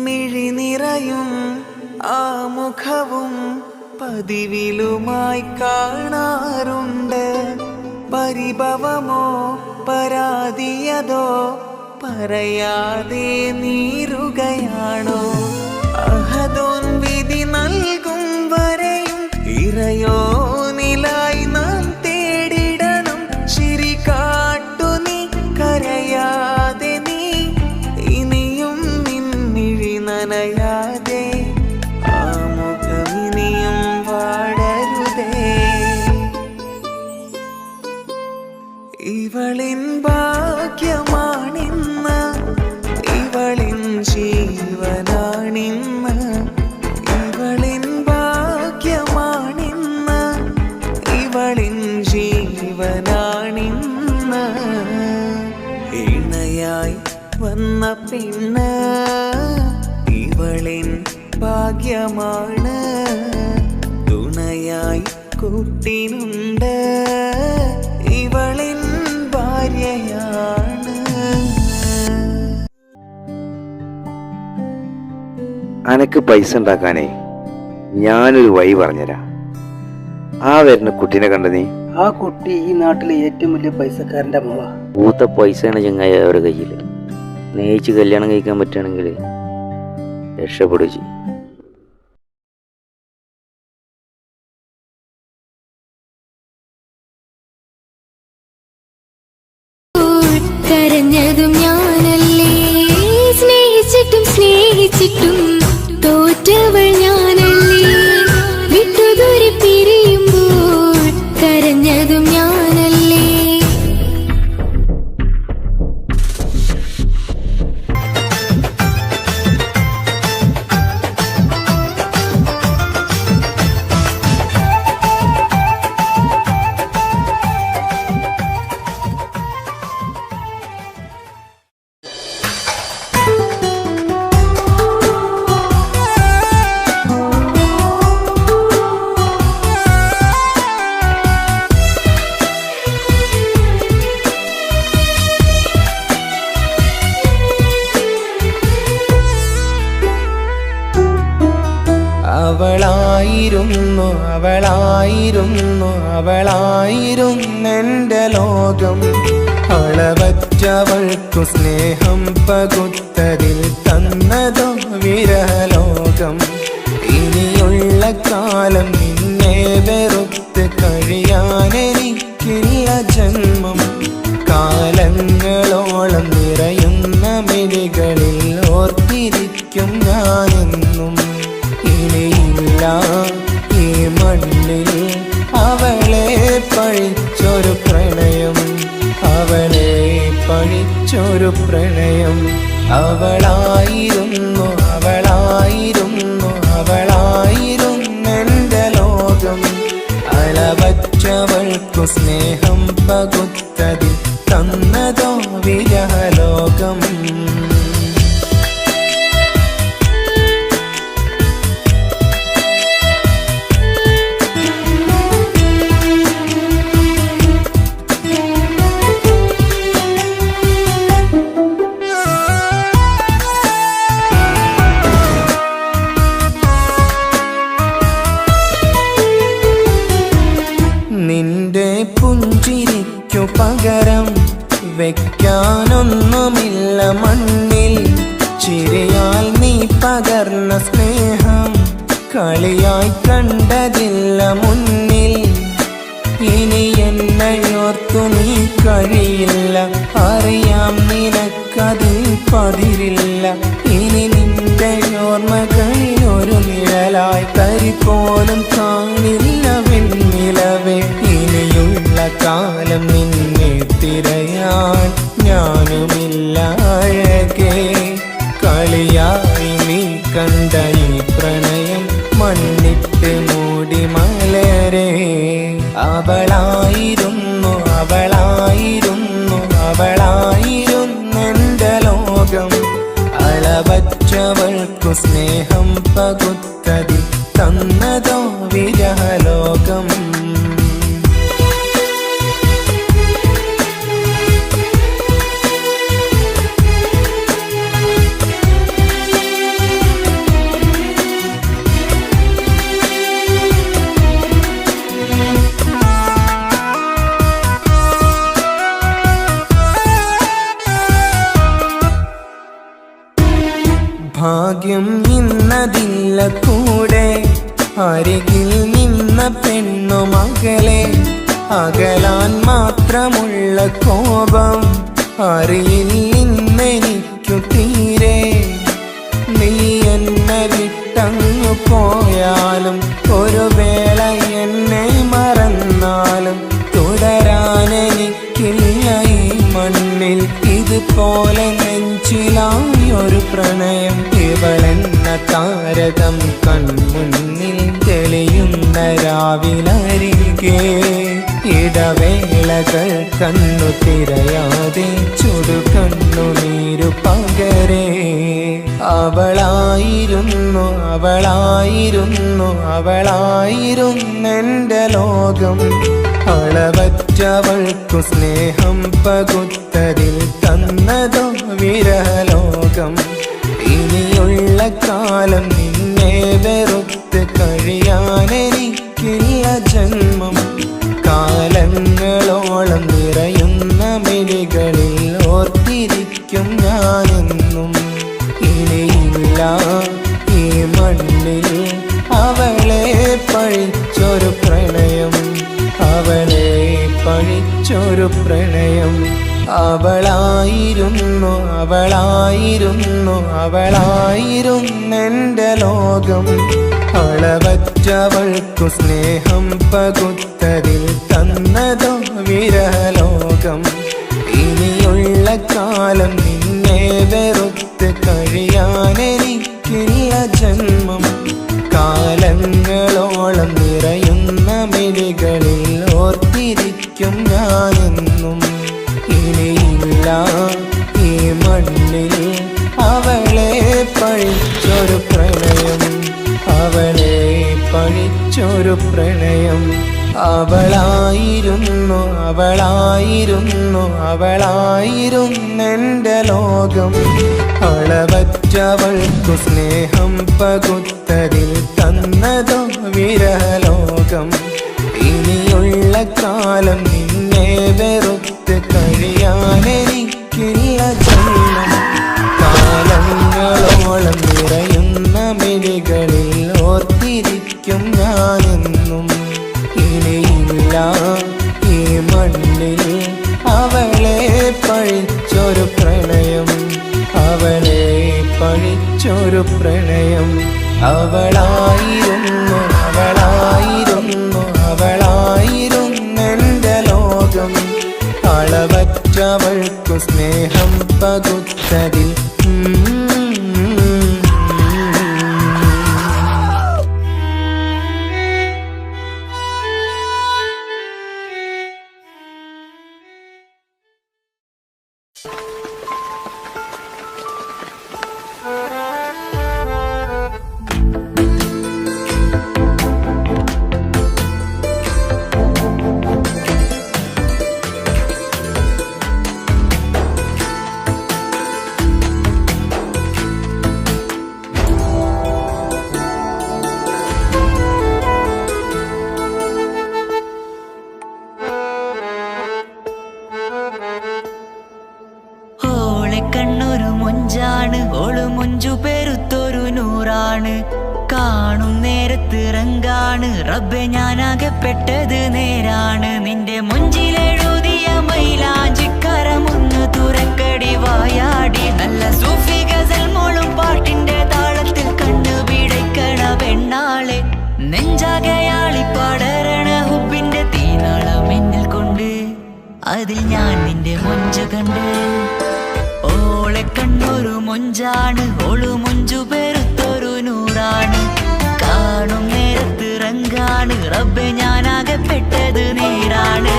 Speaker 1: മിഴി നിറയും ആ മുഖവും പതിവിലുമായി കാണാറുണ്ട്. പരിഭവമോ പരാതിയതോ പറയാതെ നീറുകയാണോ? അഹദോൻ വിധി നൽകും വരെയും ഇറയോനിലായി നാം തേടിടണം. ചിരി കാട്ടു നീ കരയാതെ, നീ ഇനിയും നിന്നിഴി നനയാതെ, ആ മുഖമിനിയും വാടരുതേ. ഇവളിൻ ഭാഗ്യമാണിന്ന്, ഇവളിൻ ജീവനാണിന്ന്. ഇവളിൻ ഭാഗ്യമാണിന്ന്, ഇവളിൻ ജീവനാണിന്ന്. ഇണയായി വന്ന പെണ്ണ് ഇവളിൻ ഭാഗ്യമാണ്. തുണയായി കൂട്ടിനുണ്ട് ഇവളിൻ ഭാര്യയാണ്.
Speaker 4: അനക്ക് പൈസ ഉണ്ടാക്കാനേ ഞാനൊരു വഴി പറഞ്ഞുതരാം. ആ വരുന്ന കുട്ടീനെ കണ്ട നീ?
Speaker 5: ആ കുട്ടി ഈ നാട്ടിലെ ഏറ്റവും വലിയ പൈസക്കാരന്റെ മോളാ.
Speaker 6: പൂത്ത പൈസയാണ് ചങ്ങായ അവരുടെ കയ്യിൽ. സ്നേഹിച്ച് കല്യാണം കഴിക്കാൻ പറ്റുകയാണെങ്കിൽ രക്ഷപ്പെടുക ചെയ്യും.
Speaker 3: കരഞ്ഞതും ഞാനല്ലേ, സ്നേഹിച്ചിട്ടും സ്നേഹിച്ചിട്ടും തോറ്റവൾ ഞാനല്ലേ. വിട്ടുദൂരെ പിരിയുമ്പോൾ കരഞ്ഞതും ഞാനല്ലേ.
Speaker 1: അവളായിരുന്നു അവളായിരുന്നു അവളായിരുന്നെൻ്റെ ലോകം. അളവറ്റവൾക്കു സ്നേഹം പകുത്തതിൽ തന്നതോ വിരലോകം. ഇനിയുള്ള കാലം നിന്നെ വെറുത്ത് കഴിയാനെനിക്കില്ല ജന്മം. കാലങ്ങളോളം നിറയുന്ന മിഴികളിൽ ഓർത്തിരിക്കും ഞാനെന്നും. ഇനിയില്ല ഈ മണ്ണിൽ അവളെ പഴിച്ചൊരു പ്രണയം, അവളെ പഴിച്ചൊരു പ്രണയം. അവളായിരുന്നു അവളായിരുന്നു അവളായിരുന്നെൻ്റെ ലോകം. അളവറ്റവൾക്കു സ്നേഹം പകുത്തതിൽ തന്നതോ വിരഹലോകം. നിന്റെ പുഞ്ചിരിക്കു പകരം വെക്കാനൊന്നുമില്ല മണ്ണിൽ. ചിരിയാൽ നീ പകർന്ന സ്നേഹം കളിയായി കണ്ടതില്ല മുന്നിൽ. ഇനി എന്നോർത്തു നീ കഴിയില്ല, അറിയാം നിനക്കതിൽ പതിരില്ല. ഇനി നിന്റെ ഓർമ്മകളിൽ ഒരു നിഴലായി തരി പോലും കാണില്ല വെണ്ണിലവേ. ഇനിയുള്ള കാലം നിന്നെ തിരയാൻ ഞാനുമില്ല അഴകേ. കളിയായി നീ കണ്ട ഈ പ്രണയം മണ്ണിട്ട് മൂടി മലരേ. അവളായിരുന്നു അവളായിരുന്നു അവളായിരുന്നെൻ്റെ ലോകം. അളവറ്റവൾക്കു സ്നേഹം പകുത്തതിൽ തന്നതോ വിരഹലോകം. ഭാഗ്യം ഇന്നതില്ല കൂടെ, അരികിൽ നിന്ന പെണ്ണു മകളെ. അകലാൻ മാത്രമുള്ള കോപം അറിയില്ലെന്നെനിക്കു തീരെ. നീ എന്നെ വിട്ടങ്ങു പോയാലും ഒരു വേള എന്നെ മറന്നാലും തുടരാനെനിക്കില്ല ഈ മണ്ണിൽ. ഇതുപോലെ നെഞ്ചിലായൊരു പ്രണയം, ഇവളെന്ന താരകം കൺമുന്നിൽ തെളിയുന്ന രാവിലരികെ. ഇടവേളകൾ കണ്ണു തിരയാതെ ചുടുകണ്ണുനീരു പകരേ. അവളായിരുന്നു അവളായിരുന്നു അവളായിരുന്നെൻ്റെ ലോകം. അളവറ്റവൾക്കു സ്നേഹം പകുത്തതിൽ തന്നതോ വിരഹലോകം. ഇനിയുള്ള കാലം നിന്നെ വെറുത്ത് കഴിയാനെനിക്കില്ല ജന്മം. കാലങ്ങളോളം നിറയുന്ന മിഴികളിൽ ഓർത്തിരിക്കും ഞാനെന്നും. ഇനിയില്ല ഈ മണ്ണിൽ അവളെ പഴിച്ചൊരു പ്രണയം, അവളെ പഴിച്ചൊരു പ്രണയം. അവളായിരുന്നു അവളായിരുന്നു അവളായിരുന്നെൻ്റെ ലോകം. അളവറ്റവൾക്കു സ്നേഹം പകുത്തതിൽ തന്നതോ വിരഹലോകം. ഇനിയുള്ള കാലം നിന്നെ വെറുത്ത് കഴിയാനെനിക്കില്ല ജന്മം. കാലങ്ങളോളം നിറയുന്ന മിഴികളിൽ ഓർത്തിരിക്കും ഞാനെന്നും. ഇനിയില്ല ഈ മണ്ണിൽ അവളെ പഴിച്ചൊരു പ്രണയം, അവളെ പഴിച്ചൊരു പ്രണയം. അവളായിരുന്നു അവളായിരുന്നു അവളായിരുന്നെൻ്റെ ലോകം. അളവറ്റവൾക്കു സ്നേഹം പകുത്തതിൽ തന്നതോ വിരഹലോകം. ഇനിയുള്ള കാലം നിന്നെ വെറുത്ത് കഴിയാനെനിക്കില്ല ജന്മം. കാലങ്ങളോളം നിറയുന്ന മിഴികളിൽ ഓർത്തിരിക്കും ഞാനെന്നും. ഇനിയില്ല ഈ മണ്ണിൽ അവളെ പഴിച്ചൊരു പ്രണയം, അവളെ പഴിച്ചൊരു പ്രണയം. അവളായിരുന്നു അവളായിരുന്നു അവളായിരുന്നെൻ്റെ ലോകം. അളവറ്റവൾക്കു സ്നേഹം പകുത്തതിൽ
Speaker 7: കണ്ണൊരു മൊഞ്ചാണ്, ഓള് മൊഞ്ചു പെരുത്തൊരു നൂറാണ്. കാണും നേരത്ത് റങ്കാണ്, റബ്ബെ ഞാനാകപ്പെട്ടത് നേരാണ്. നിന്റെ മൊഞ്ചിലെഴുതിയ മൈലാഞ്ചിക്കരമൊന്ന് തുറക്കടി വായാടി. നല്ല സൂഫി ഗസൽ മോളും പാട്ടിന്റെ താളത്തിൽ കണ്ണു പിടയ്ക്കണ പെണ്ണാളെ. നെഞ്ചാകയാളി പടരണ ഹുബിന്റെ തീനാളം എന്നിൽ കൊണ്ട്, അതിൽ ഞാൻ നിന്റെ മൊഞ്ച് കണ്ട്. ഓളെ കണ്ണൊരു മൊഞ്ചാണ്, ഓളു മൊഞ്ചു പെരുത്തൊരു നൂറാണ്. കാണും നേരത്ത് റങ്കാണ്, റബ്ബെ ഞാനാകപ്പെട്ടത് നേരാണ്.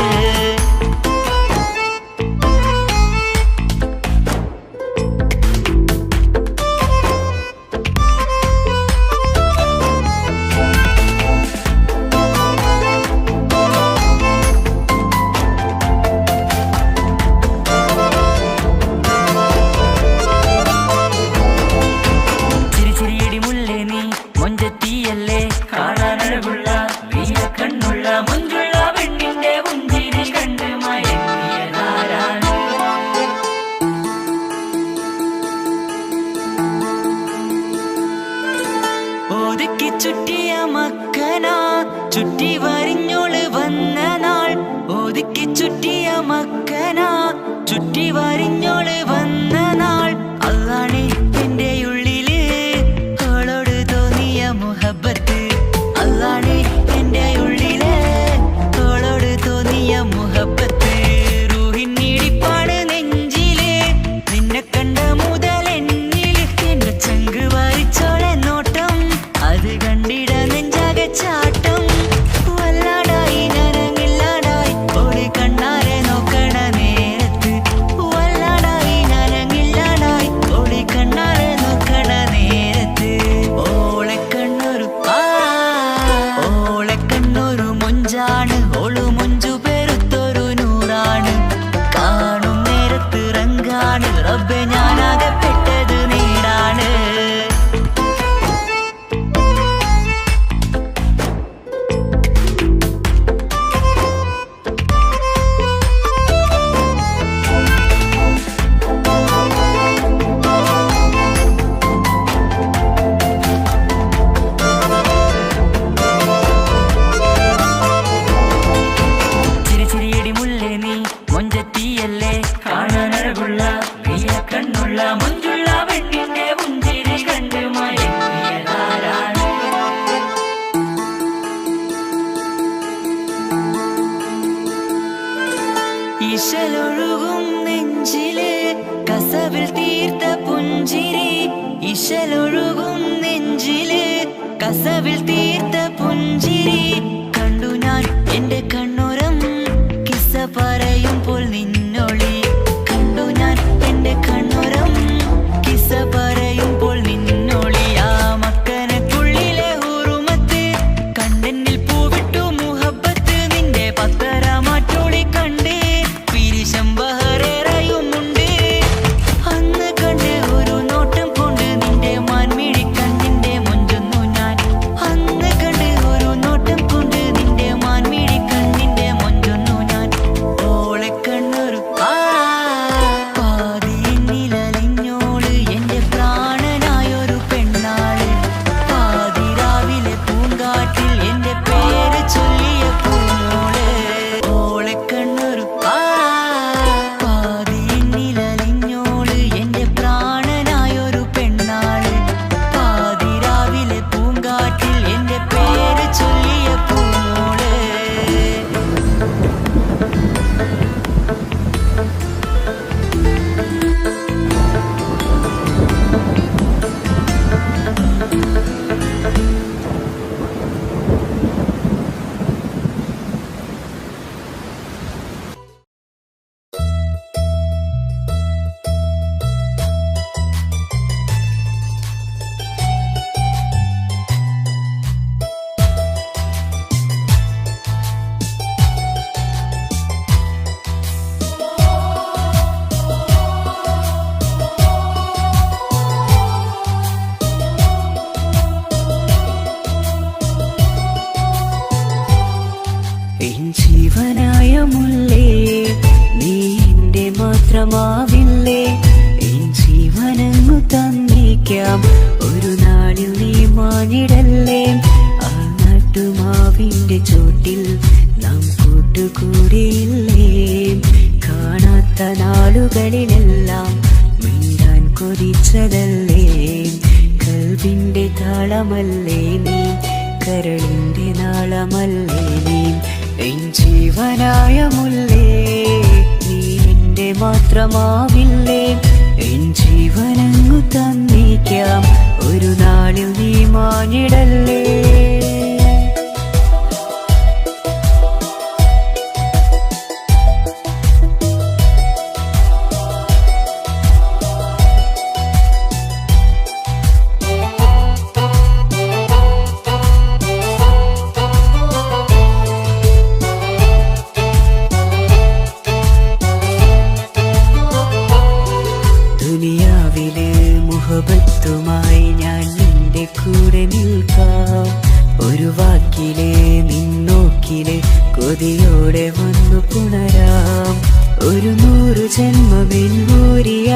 Speaker 7: കണ്ണുള്ള മൊഞ്ചുള്ള പെണ്ണിന്റെ പുഞ്ചിരി കണ്ട് ചുറ്റിയ മക്കന ചുറ്റി വരിഞ്ഞോള് വന്ന നാൾ ഒതുക്കി ചുറ്റിയ മക്കന ചുറ്റി വരിഞ്ഞോള് വന്ന നാൾ അതാണ് എന്റെ ഉള്ളില് അവളോട് തോന്നിയ മുഹബത്ത് അതാണ് എന്റെ ഉള്ളില് അവളോട് തോന്നിയ മുഹബത്ത് റൂഹിന്നിടിപ്പാണ് നെഞ്ചില് നിന്നെ കണ്ട മുതൽ എന്നില് എന്റെ ചങ്ക് വാരിച്ചോളെ നോട്ടം അത് കണ്ടിട നെഞ്ചാകെ ചാട്ടം വല്ലാടായി നനങ്ങില്ലാടായി ഓടി കണ്ണാരെ നോക്കണ നേരത്ത് വല്ലാടായി നനങ്ങില്ലാടായി ഓടി കണ്ണാരെ നോക്കണ നേരത്ത് ഓളെ കണ്ണൊരു മൊഞ്ചാണ് ഓളു മൊഞ്ചു പെരുത്തൊരു നൂറാണ് കാണും നേരത്ത് റങ്കാണ് റബ്ബെ ഞാനാകെ പെട്ടത് നേരാണ് ചിരിച്ചിരിയടി മുല്ലേ നീ മൊഞ്ചത്തിയല്ലേ കാണാനഴകുള്ള നീയ കണ്ണുള്ള മൊഞ്ചുള്ള പെണ്ണിന്റെ മുഞ്ചിരി കണ്ട് മയങ്ങിയതാരാണ് ഇശലൊഴുകും നെഞ്ചില് കസവിൽ തീർത്ത പുഞ്ചിരി ഇശലൊഴുകും നെഞ്ചില് കസവിൽ തീർത്ത പുഞ്ചിരി കണ്ടു ഞാൻ എന്റെ കണ്ണുരം കിസ്സ പറയുമ്പോൾ നിന്നൊളി കണ്ടു ഞാൻ എന്റെ കണ്ണുരം കിസ്സ പറയുമ്പോൾ നിന്നൊളി ആ മക്കനക്കുള്ളിലെ ഹുറുമത്ത് കണ്ടെന്നിൽ പൂവിട്ടു മുഹബത്ത് നിന്റെ പത്തര മാറ്റോളി കണ്ട് പിരിശം ബഹറേറയുമുണ്ട് അന്ന് കണ്ട് ഒരു നോട്ടം കൊണ്ട് നിന്റെ മാൻമിഴി കണ്ണിന്റെ മൊഞ്ചൊന്നു ഞാൻ അന്ന് കണ്ട് ഒരു നോട്ടം കൊണ്ട് നിന്റെ മാൻമിഴി കണ്ണിന്റെ മൊഞ്ചൊന്നു ഞാൻ ഓളെ കണ്ണൊരു പാതിന്നിലലിഞ്ഞോള് എന്റെ പ്രാണനായൊരു പെണ്ണാള് പാതിരാവിലെ പൂങ്കാറ്റിൽ എന്റെ പേര് ചൊല്ലിയ പൂമോള് ഓളെ കണ്ണൊരു പാതിന്നിലലിഞ്ഞോള് എന്റെ പ്രാണനായൊരു പെണ്ണാള് പാതിരാവിലെ പൂങ്കാറ്റിൽ എന്റെ പേര് ചൊല്ലിയ പൂമോള്
Speaker 2: എൻ ജീവനായ മുല്ലേ നീ എന്റെ മാത്രമാവില്ലേ എൻ ജീവനങ്ങു തന്നേക്കാം ഒരു നാളിൽ നീ മാനിടല്ലേ ആ നട്ടുമാവിന്റെ ചോട്ടിൽ നാം കൂട്ടുകൂടിയില്ലേ കാണാത്ത നാളുകളിലെല്ലാം മിണ്ടാൻ കൊതിച്ചതല്ലേ കൽവിന്റെ താളമല്ലേ നീ കരളിന്റെ നാളമല്ലേ നീ എൻ ജീവനായ മുല്ലേ നീ എന്റെ മാത്രമാവില്ലേ എൻ ജീവനങ്ങു തന്നേക്കാം ഒരു നാളിൽ നീ മാനിടല്ലേ ദുനിയാവിലെ മുഹബത്തുമായി ഞാൻ നിന്റെ കൂടെ നിൽക്കാം ഒരു വാക്കിലെ നിന്നോക്കിലെ കൊതിയോടെ വന്നു പുണരാം ഒരു 100 ജന്മമെൻകൂരിയായി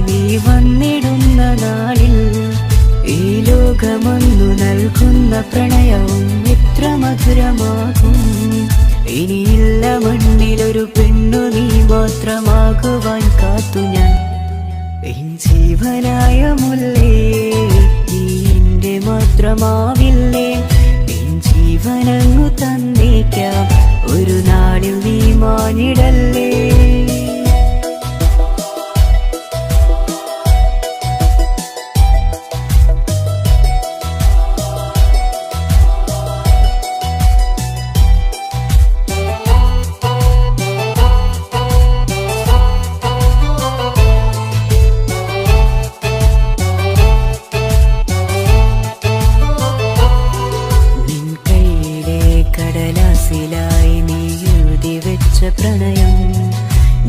Speaker 2: നീ വന്നിടുന്ന നാളിൽ ഈ ലോക ലോകമൊന്നു നൽകുന്ന പ്രണയവും എത്ര മധുരമാകും. ഇനിയില്ല മണ്ണിലൊരു പെണ്ണു നീ മാത്രമാകുവാൻ കാത്തു ഞാൻ. എൻ ജീവനായ മുല്ലേ നീ എന്റെ മാത്രമാവില്ലേ. എൻ ജീവനങ്ങു തന്നേക്കാം, ഒരു നാളിൽ നീ മാനിടല്ലേ. കടലാസിലായി നീ എഴുതി വെച്ച പ്രണയം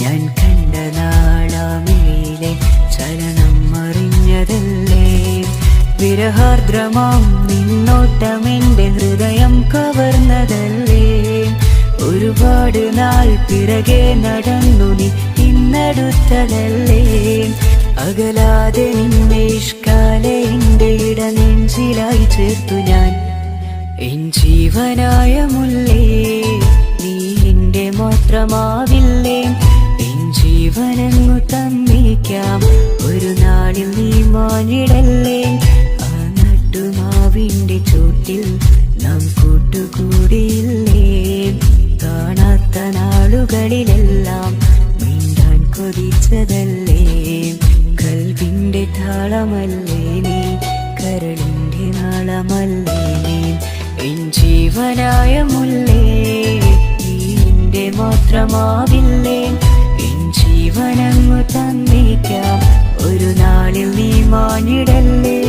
Speaker 2: ഞാൻ കണ്ട നാളാമിഴിയിലെ ചലനം അറിഞ്ഞതല്ലേ. വിരഹാർദ്രമാം നിന്നോട്ടമെന്റെ ഹൃദയം കവർന്നതല്ലേ. ഒരുപാട് നാൾ പിറകെ നടന്നു നീ ഇന്നടുത്തതല്ലേ. അകലാതെ നിന്നെ ഇഷ്കാലെ എന്റെ ഇടനെഞ്ചിലായി ചേർത്തു ഞാൻ. എൻ ജീവനായ മുല്ലേ നീ എന്റെ മാത്രമാവില്ലേ. എൻ ജീവനങ്ങു തന്നേക്കാം, ഒരു നാളിൽ നീ മാനിടല്ലേ. ആ നട്ടുമാവിന്റെ ചോട്ടിൽ നാം കൂട്ടുകൂടിയില്ലേ. കാണാത്ത നാളുകളിലെല്ലാം മിണ്ടാൻ കൊതിച്ചതല്ലേ. കൽവിന്റെ താളമല്ലേ നീ, കരളിന്റെ നാളമല്ലേ നീ. എൻ ജീവനായ മുല്ലേ നീ എന്റെ മാത്രമാവില്ലേ. എൻ ജീവനങ്ങു തന്നേക്കാം, ഒരു നാളിൽ നീ മാനിടല്ലേ.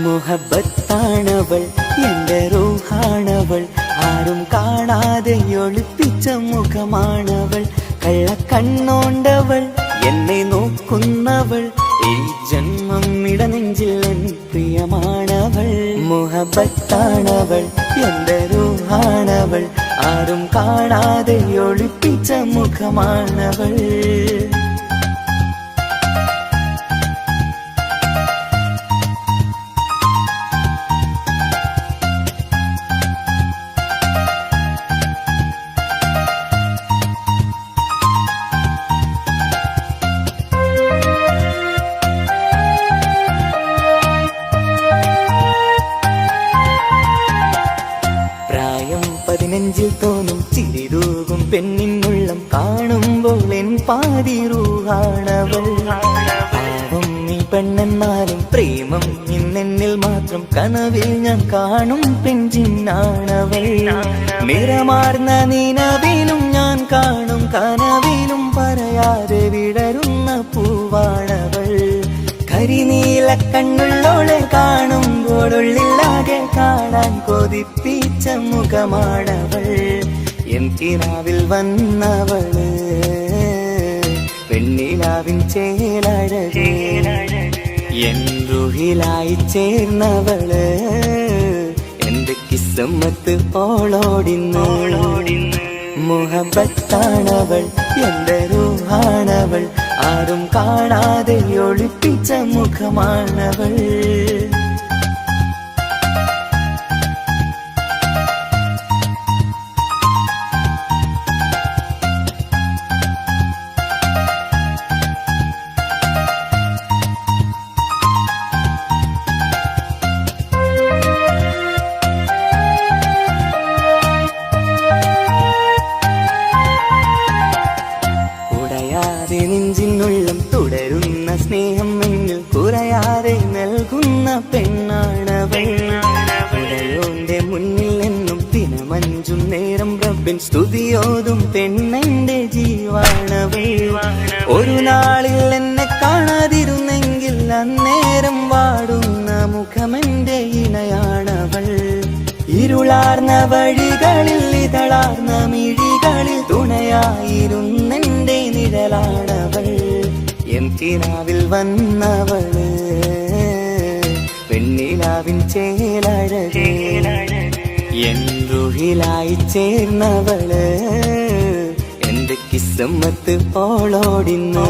Speaker 1: മുഹബത്താണവൾ എന്റെ റൂഹാണവൾ, ആരും കാണാതെ ഒളിപ്പിച്ച മുഖമാണവൾ. കള്ളക്കണ്ണോണ്ടവൾ എന്നെ നോക്കുന്നവൾ, ഈ ജന്മം ഇടനെഞ്ചിൽ എൻ പ്രിയമാണവൾ. മുഹബത്താണവൾ എന്റെ റൂഹാണവൾ, ആരും കാണാതെ ഒളിപ്പിച്ച മുഖമാണവൾ. നെഞ്ചിൽ തോന്നും ചിരിതൂകും പെണ്ണിനുള്ളം കാണുമ്പോൾ എൻ പാതി റൂഹാണവൾ. പാവം നീ പെണ്ണെന്നാലും പ്രേമം ഇന്നെന്നിൽ മാത്രം, കനവിൽ ഞാൻ കാണും പെഞ്ചിന്നാണവൾ. നിറമാർന്ന നിനവിലും ഞാൻ കാണും കനവിലും പറയാതെ വിടരുന്ന പൂവാണവൾ. കരിനീല കണ്ണുള്ളോളെ കാണുമ്പോഴുള്ളിലാകെ കാണാൻ കൊതിപ്പിച്ച മുഖമാണവൾ. എൻ കിനാവിൽ വന്നവള് പെണ്ണിലാവിൻ ചേലഴക്, എൻ റുഹിലായി ചേർന്നവള് എന്റെ കിസ്മത്ത് ഓളോടിന്ന്. മുഹബത്താണവൾ എന്റെ റൂഹാണവൾ, ആരും കാണാതെ ഒളിപ്പിച്ച മുഖമാണവൾ. നെഞ്ചിനുള്ളം തുടരുന്ന സ്നേഹം എന്നിൽ കുറയാതെ നൽകുന്ന പെണ്ണാണവൾ. ഉടയോന്റെ മുന്നിൽ നിന്നും ദിനമഞ്ചും നേരം റബ്ബിൻ സ്തുതിയോതും പെണ്ണെന്റെ ജീവാണവൾ. ഒരു നാളിൽ എന്നെ കാണാൻ അന്നേരം വാടുന്ന മുഖമെന്റെ ഇണയാണവൾ. ഇരുളാർന്ന വഴികളിൽ ഇതളാർന്ന മിഴികളിൽ തുണയായിരുന്നെന്റെ നിഴലാണവൾ. എന്തിനാവിൽ വന്നവള് പെണ്ണിലാവിൻ ചേലഴകേ, എൻ റുഹിലായി ചേർന്നവള് എന്റെ കിസ്മത്ത് പോളോടിന്ന്.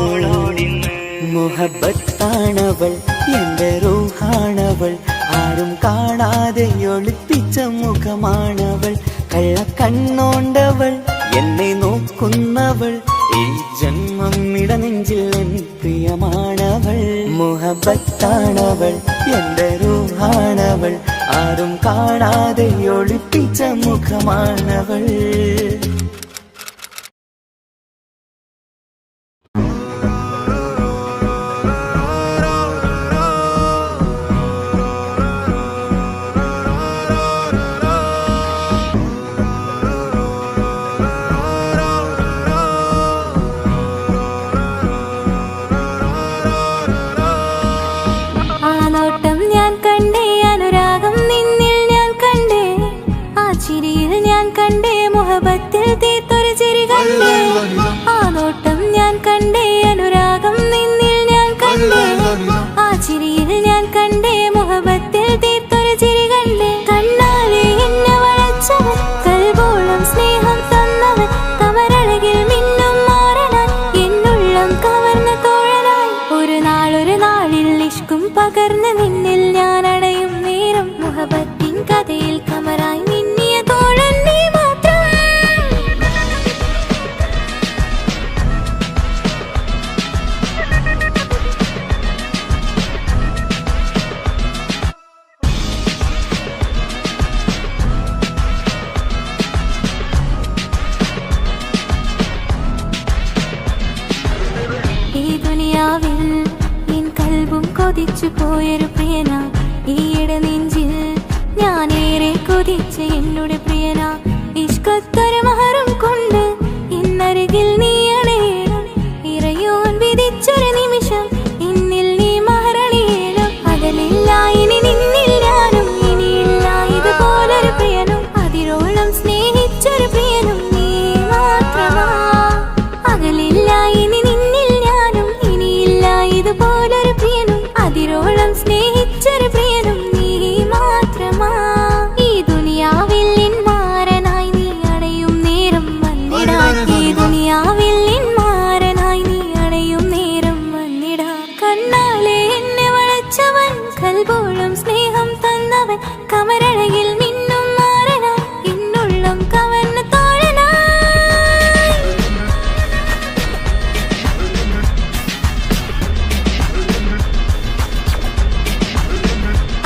Speaker 1: മുഹബത്താണവൾ, എന്റെ റൂഹാണവൾ, ആരും കാണാതെ ഒളിപ്പിച്ച മുഖമാണവൾ. കള്ളക്കണ്ണോണ്ടവൾ, എന്നെ നോക്കുന്നവൾ, ഈ ജന്മം ഇടനെഞ്ചിൽ എൻ പ്രിയമാണവൾ. മുഹബത്താണവൾ, എന്റെ റൂഹാണവൾ, ആരും കാണാതെ ഒളിപ്പിച്ച മുഖമാണവൾ.
Speaker 3: പകർന്ന് നിന്നിൽ ഞാൻ അടയും നേരം മുഹബത്തിൻ കഥയിൽ കമറായി മിന്നിയ തോഴൻ നീ മാത്രം. ഈ ദുനിയാവിൽ കൊതിച്ചു പോയൊരു പ്രിയന, ഈയിട നെഞ്ചിൽ ഞാനേറെ കൊതിച്ച് എന്നോട് പ്രിയന. ഇഷ്കത്തൊരു മഹറും കൊണ്ട് ഇന്നരികിൽ നീ അണയണം, ഇറയോൻ വിധിച്ചൊരു നിമിഷം ഇന്നിൽ നീ മഹറണിയണം. അകലില്ല ഇനി നിന്നിൽ ഞാനും, ഇനിയില്ല ഇതുപോലൊരു പ്രിയനും, അതിരോളം സ്നേഹിച്ചൊരു പ്രിയനും നീ മാത്രമാ. അകലില്ല ഇനി നിന്നിൽ ഞാനും, ഇനിയില്ല ഇതുപോലൊരു പ്രിയനും, അതിരോളം സ്നേഹിച്ചൊരു പ്രിയനും നീ മാത്രമാ. ഈ ദുനിയാവിൽ മാരനായി നീ അടയും നേരം വന്നിടാൻ, ഈ ദുനിയാവിൽ മാരനായി നീ അടയും നേരം വന്നിടാൻ. കണ്ണാലെ എന്നെ വളച്ചവൻ, കൽബോളം സ്നേഹം തന്നവൻ, കമരഴകിൽ മിന്നും മാരനായി എന്നുള്ളം കവർന്ന തോഴനായി.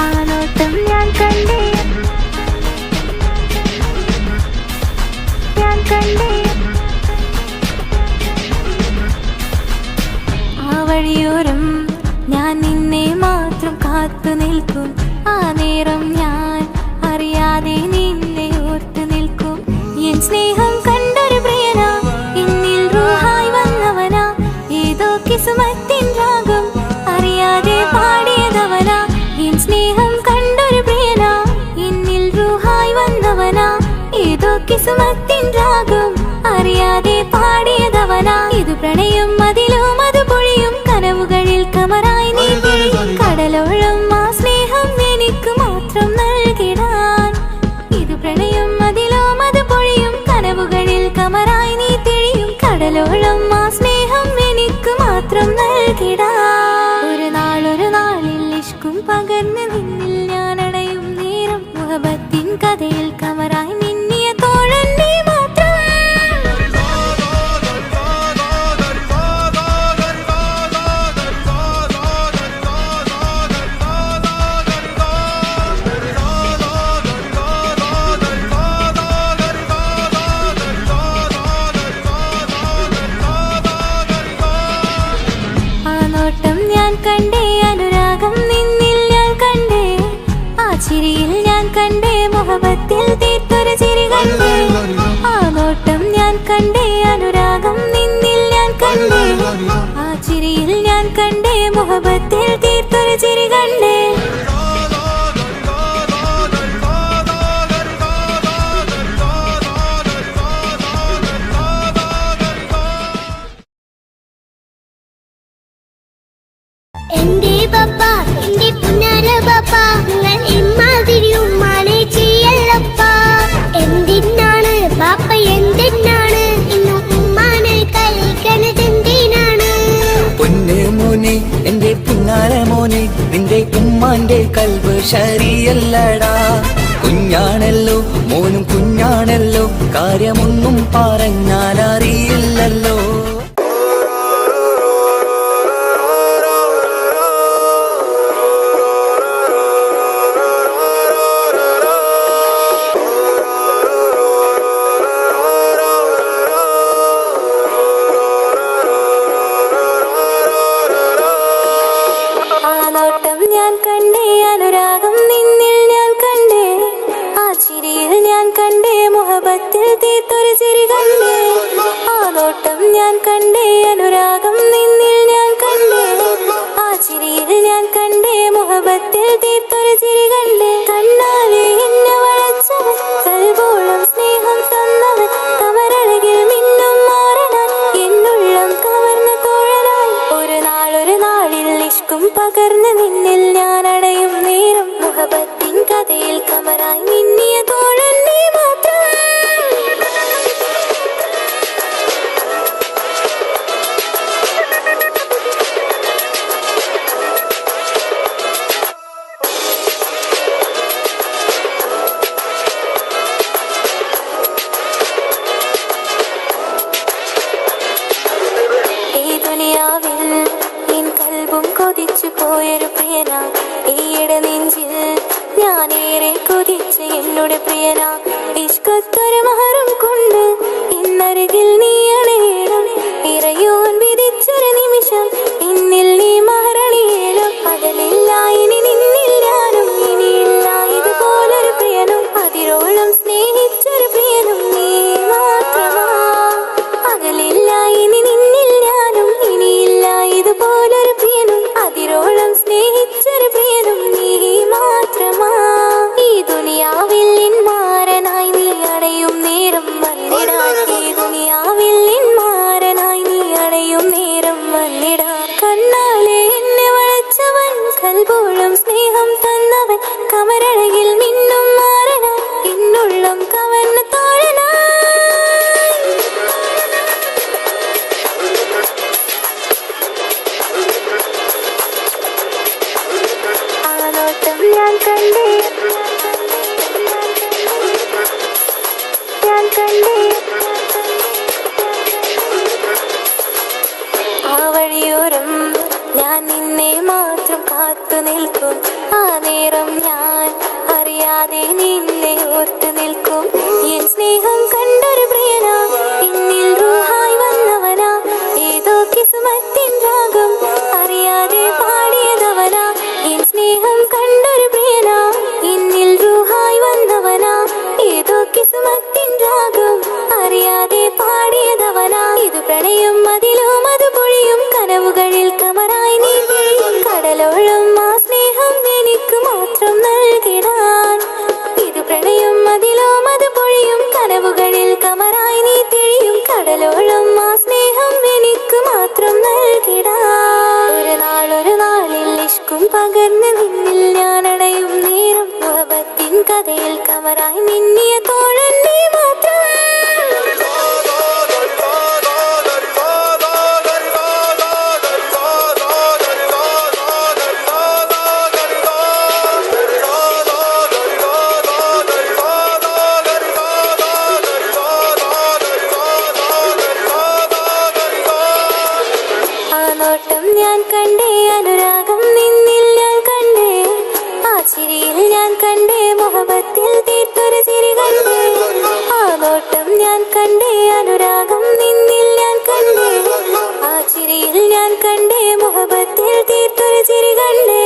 Speaker 3: ആനോട്ടം ഞാൻ കണ്ടേ, ഞാൻ കണ്ടേ, ആ വഴിയോരം ഞാൻ നിന്നെ മാത്രം കാത്തു നിൽക്കും. ആ നേരം ഞാൻ അറിയാതെ നിന്നെ ഓർത്തു നിൽക്കും. എൻ സ്നേഹം കണ്ടൊരു പ്രിയനാ, എന്നിൽ റൂഹായി വന്നവനാ, ഏതോ കിസ്മത്തിൻ രാഗം അറിയാതെ പാടിയതവനാ. എൻ സ്നേഹം കണ്ടൊരു പ്രിയനാ, എന്നിൽ റൂഹായി വന്നവനാ, ഏതോ കിസ്മത്തിൻ രാഗം അറിയാതെ പാടിയതവനാ. ഇത് പ്രണയം അതിലും അത് പൊഴിയും കനവുകളിൽ കമറായി നീ തിരിയും. കടലോളം ആ സ്നേഹം എനിക്ക് മാത്രം നൽകിടാൻ. ഇത് പ്രണയം അതിലും അത് പൊഴിയും കനവുകളിൽ കമറായി നീ തിരിയും. കടലോളം ആ സ്നേഹം എനിക്ക് മാത്രം നൽകിടാൻ. ഒരു നാളിൽ ഇഷ്കും പകർന്ന് നിന്നിൽ ഞാൻ അടയും നേരം മുഹബത്തിൻ കഥയിൽ കമറായി മിന്നിയ തോഴൻ നീ മാത്രം. ആ നോട്ടം ഞാൻ കണ്ടേ, അനുരാഗം നിന്നിൽ ഞാൻ കണ്ടേ, ആ ചിരിയിൽ ഞാൻ കണ്ടേ, മുഹബത്തിൽ തീർത്തൊരു ചിരി കണ്ടേ. ആ നോട്ടം ഞാൻ കണ്ടേ, അനുരാഗം നിന്നിൽ ഞാൻ കണ്ടേ, ആ ചിരിയിൽ ഞാൻ കണ്ടേ, മുഹബത്തിൽ തീർത്ത
Speaker 8: എന്റെ പപ്പ എന്റെ പുന്നാര പപ്പ നിങ്ങൾ ഇമ്മാതിരി ഉമ്മാനെ ചെയ്യല്ലപ്പ എന്തിനാണ് പാപ്പ എന്തിനാണ് ഇന്ന് ഉമ്മാനെ കളിക്കണതെന്തിനാണ്
Speaker 1: പൊന്നു മോനെ എന്റെ പുന്നാര മോനെ നിന്റെ ഉമ്മാന്റെ കൽബ് ശരിയല്ലടാ കുഞ്ഞാണല്ലോ മോനും കുഞ്ഞാണല്ലോ കാര്യമൊന്നും പറഞ്ഞാൽ അറിയില്ലല്ലോ
Speaker 3: ഞാൻ കണ്ടേ അനുരാഗം നിന്നിൽ ഞാൻ കണ്ടേ ആ ചിരിയിൽ ഞാൻ കണ്ടേ മുഹബത്തിൽ തീർത്തൊരു ചിരി കണ്ടേ ആ നോട്ടം ഞാൻ കണ്ടേ അനുരാഗം നിന്നിൽ ഞാൻ കണ്ടേ ആ ചിരിയിൽ ഞാൻ കണ്ടേ മുഹബത്തിൽ തീർത്തൊരു ചിരി കണ്ടേ കണ്ണാലെ എന്നെ വളച്ചവൻ കൽബോളം സ്നേഹം തന്നവൻ കവരഴകിൽ മിന്നും മാറനാൻ എന്നുള്ളം കവർന്ന തോഴനായി ഒരു നാളിൽ ഇഷ്കും പകർന്ന് നിന്നിൽ ഞാൻ അടയും നേരം മുഹബത്തിൻ കഥയിൽ കമറായി മിന്നിയ തോഴൻ നീ മാത്രം ഈ ദുനിയാവിൽ എൻ കൽബും കൊതിച്ചു പോയൊരു പ്രിയന ഈയിടെ നെഞ്ചിൽ ഞാനേറെ കൊതിച്ച് എന്നോട് പ്രിയന ഇഷ്കത്തൊരു മഹറും കൊണ്ട് ഇന്നരികിൽ നീ അണയണം ഇറയോൻ വിധിച്ചൊരു നിമിഷം ഇന്നിൽ നീ മഹറണിയേലും പകലില്ല ഇനി നിന്നിൽ ഞാനും ഇനിയില്ല ഇതുപോലൊരു പ്രിയനും അതിരോളം സ്നേഹിച്ചൊരു പ്രിയനും നീ മാത്രമാ പകലില്ല ഇനി നിന്നിൽ ഞാനും ഇനിയില്ല ഇതുപോലൊരു പ്രിയനും അതിരോളം സ്നേഹിച്ചൊരു പ്രിയനും നീ മാത്രമാ ഈ ദുനിയാവിൽ മാരനായി നീ അടയും നേരം വന്നിടാൻ ഈ ദുനിയാവിൽ മാരനായി നീ അടയും നേരം വന്നിടാൻ കണ്ണാലെ എന്നെ വളച്ചവൻ കൽബോളം സ്നേഹം തന്നവൻ കമരഴകിൽ മിന്നും മാറനാൻ എന്നുള്ളം കവർന്ന തോഴനായി ഞാൻ കണ്ടേ ആ വഴിയോരം ഞാൻ നിന്നെ മാത്രം കാത്തു നിൽക്കും ആ നേരം ഞാൻ അറിയാതെ നിന്നെ ഓർത്തു നിൽക്കും എൻ സ്നേഹം കണ്ടൊരു പ്രിയനാ എന്നിൽ റൂഹായി വന്നവനാ ഏതോ കിസ്മത്തിൻ രാഗം അറിയാതെ പാടിയതവനാ എൻ സ്നേഹം കണ്ടൊരു പ്രിയനാ എന്നിൽ റൂഹായി വന്നവനാ ഏതോ കിസ്മത്തിൻ രാഗം അറിയാതെ പാടിയതവനാ ഇത് പ്രണയം അതിലും അത് പൊഴിയും കനവുകളിൽ കമറായി നീ പൊഴിയും കടലോളം ആ സ്നേഹം എനിക്ക് മാത്രം നൽകിടാൻ ഇത് പ്രണയം അതിലും അത് പൊഴിയും കനവുകളിൽ കമറായി നീ തിഴിയും കടലോളം ആ സ്നേഹം എനിക്ക് മാത്രം നൽകിടാൻ ഒരു നാളിൽ ഇഷ്കും പകർന്ന് നിന്നിൽ ഞാൻ അടയും നേരം മുഹബത്തിൻ കഥയിൽ കമറായി മിന്നിയ തോഴൻ നീ മാത്രം ആ നോട്ടം ഞാൻ കണ്ടേ അനുരാഗം നിന്നിൽ ഞാൻ കണ്ടേ ആ ചിരിയിൽ ഞാൻ കണ്ടേ മുഹബത്തിൽ തീർത്തൊരു ചിരി കണ്ടേ ആ നോട്ടം ഞാൻ കണ്ടേ അനുരാഗം നിന്നിൽ ഞാൻ കണ്ടേ ആ ചിരിയിൽ ഞാൻ കണ്ടേ മുഹബത്തിൽ തീർത്തൊരു ചിരി കണ്ടേ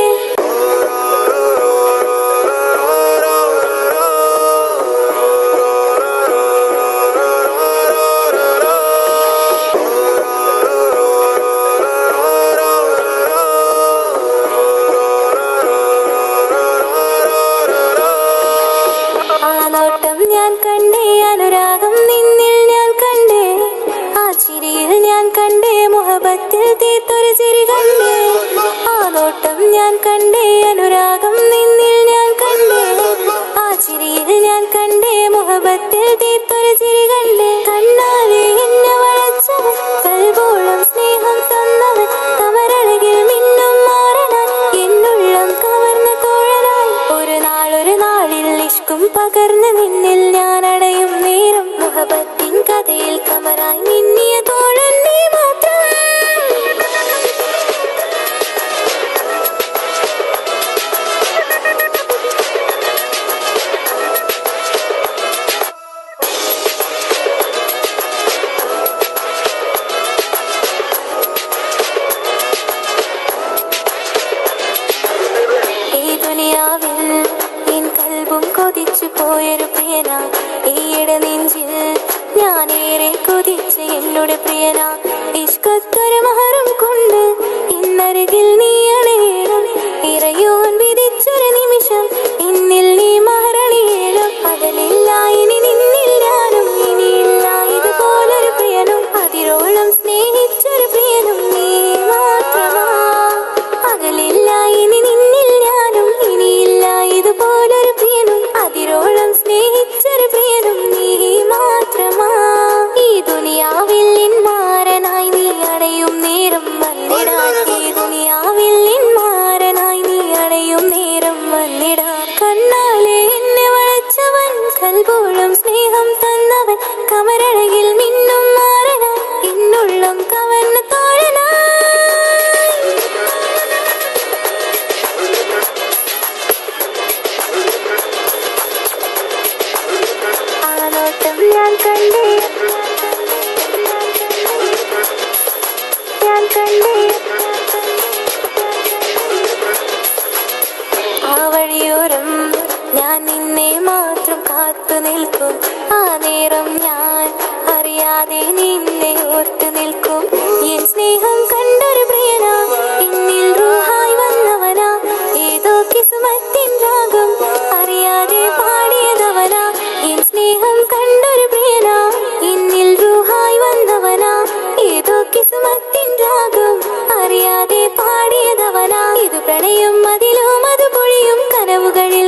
Speaker 3: ആ നോട്ടം ഞാൻ കണ്ടേ അനുരാഗം നിന്നിൽ ഞാൻ കണ്ടേ ആ ചിരിയിൽ ഞാൻ കണ്ടേ മുഹബത്തിൽ തീർത്തൊരു ചിരി കണ്ടേ ആ നോട്ടം ഞാൻ കണ്ടേ, അനുരാഗം നിന്നിൽ ഞാൻ കണ്ടേ, ആ ചിരിയിൽ ഞാൻ കണ്ടേ, മുഹബത്തിൽ തീർത്തൊരു ചിരി കണ്ടേ. കണ്ണാലെ എന്നെ വളച്ചവൻ, കൽബോളം സ്നേഹം തന്നവൻ, കമരഴകിൽ മിന്നും മാറനാൻ, എന്നുള്ളം കവർന്ന തോഴനായി. ഒരു നാളിൽ ഇഷ്കും പകർന്ന് നിന്നിൽ ഞാൻ അടയും നേരം, മുഹബത്തിൻ കഥയിൽ കമറായി മിന്നിയ തോഴൻ നീ മാത്രം. കൊതിച്ചു പോയൊരു പ്രിയന, ഈയിടെ നെഞ്ചിൽ ഞാനേറെ കൊതിച്ച് എന്നോട് പ്രിയന. ഇഷ്കത്തൊരു മഹറും കൊണ്ട് ഇന്നരികിൽ നീ അണയണം, ഇറയോൻ വിധിച്ചൊരു നിമിഷം ഇന്നിൽ നീ മഹറണിയേണം. പകലില്ല ഇനി നിന്നിൽ ഞാനും, ഇനിയില്ല ഇതുപോലൊരു പ്രിയനും, അതിരോളം സ്നേഹിച്ചൊരു പ്രിയനും നീ മാത്രമാ. പകലില്ല ഇനി നിന്നിൽ ഞാനും, ഇനിയില്ല ഇതുപോലൊരു പ്രിയനും, അതിരോളം സ്നേഹിച്ചൊരു പ്രിയനും നീ മാത്രമാ. ഈ ദുനിയാവിൽ മാരനായി നീ അടയും നേരം വന്നിടാൻ, ഈ ദുനിയാവിൽ മാരനായി നീ അടയും നേരം വന്നിടാൻ. കണ്ണാലെ എന്നെ വളച്ചവൻ, കൽബോളം സ്നേഹം തന്നവൻ, കമരഴകിൽ മിന്നും മാറനാൻ, എന്നുള്ളം കവർന്ന തോഴനായി. ഞാൻ കണ്ടേ, ഞാൻ കണ്ടേ, ആ വഴിയോരം ഞാൻ നിന്നെ മാത്രം കാത്തു നിൽക്കും, ആ നേരം ഞാൻ അറിയാതെ നിന്നെ ഓർത്തു നിൽക്കും. എൻ സ്നേഹം കണ്ടൊരു പ്രിയനാ, എന്നിൽ റൂഹായി വന്നവനാ, ഏതോ കിസ്മത്തിൻ രാഗം അറിയാതെ പാടിയതവനാ. എൻ സ്നേഹം കണ്ടൊരു പ്രിയനാ, എന്നിൽ റൂഹായി വന്നവനാ, ഏതോ കിസ്മത്തിൻ രാഗം അറിയാതെ പാടിയതവനാ. ഇത് പ്രണയം അതിലും അത് പൊഴിയും കനവുകളിൽ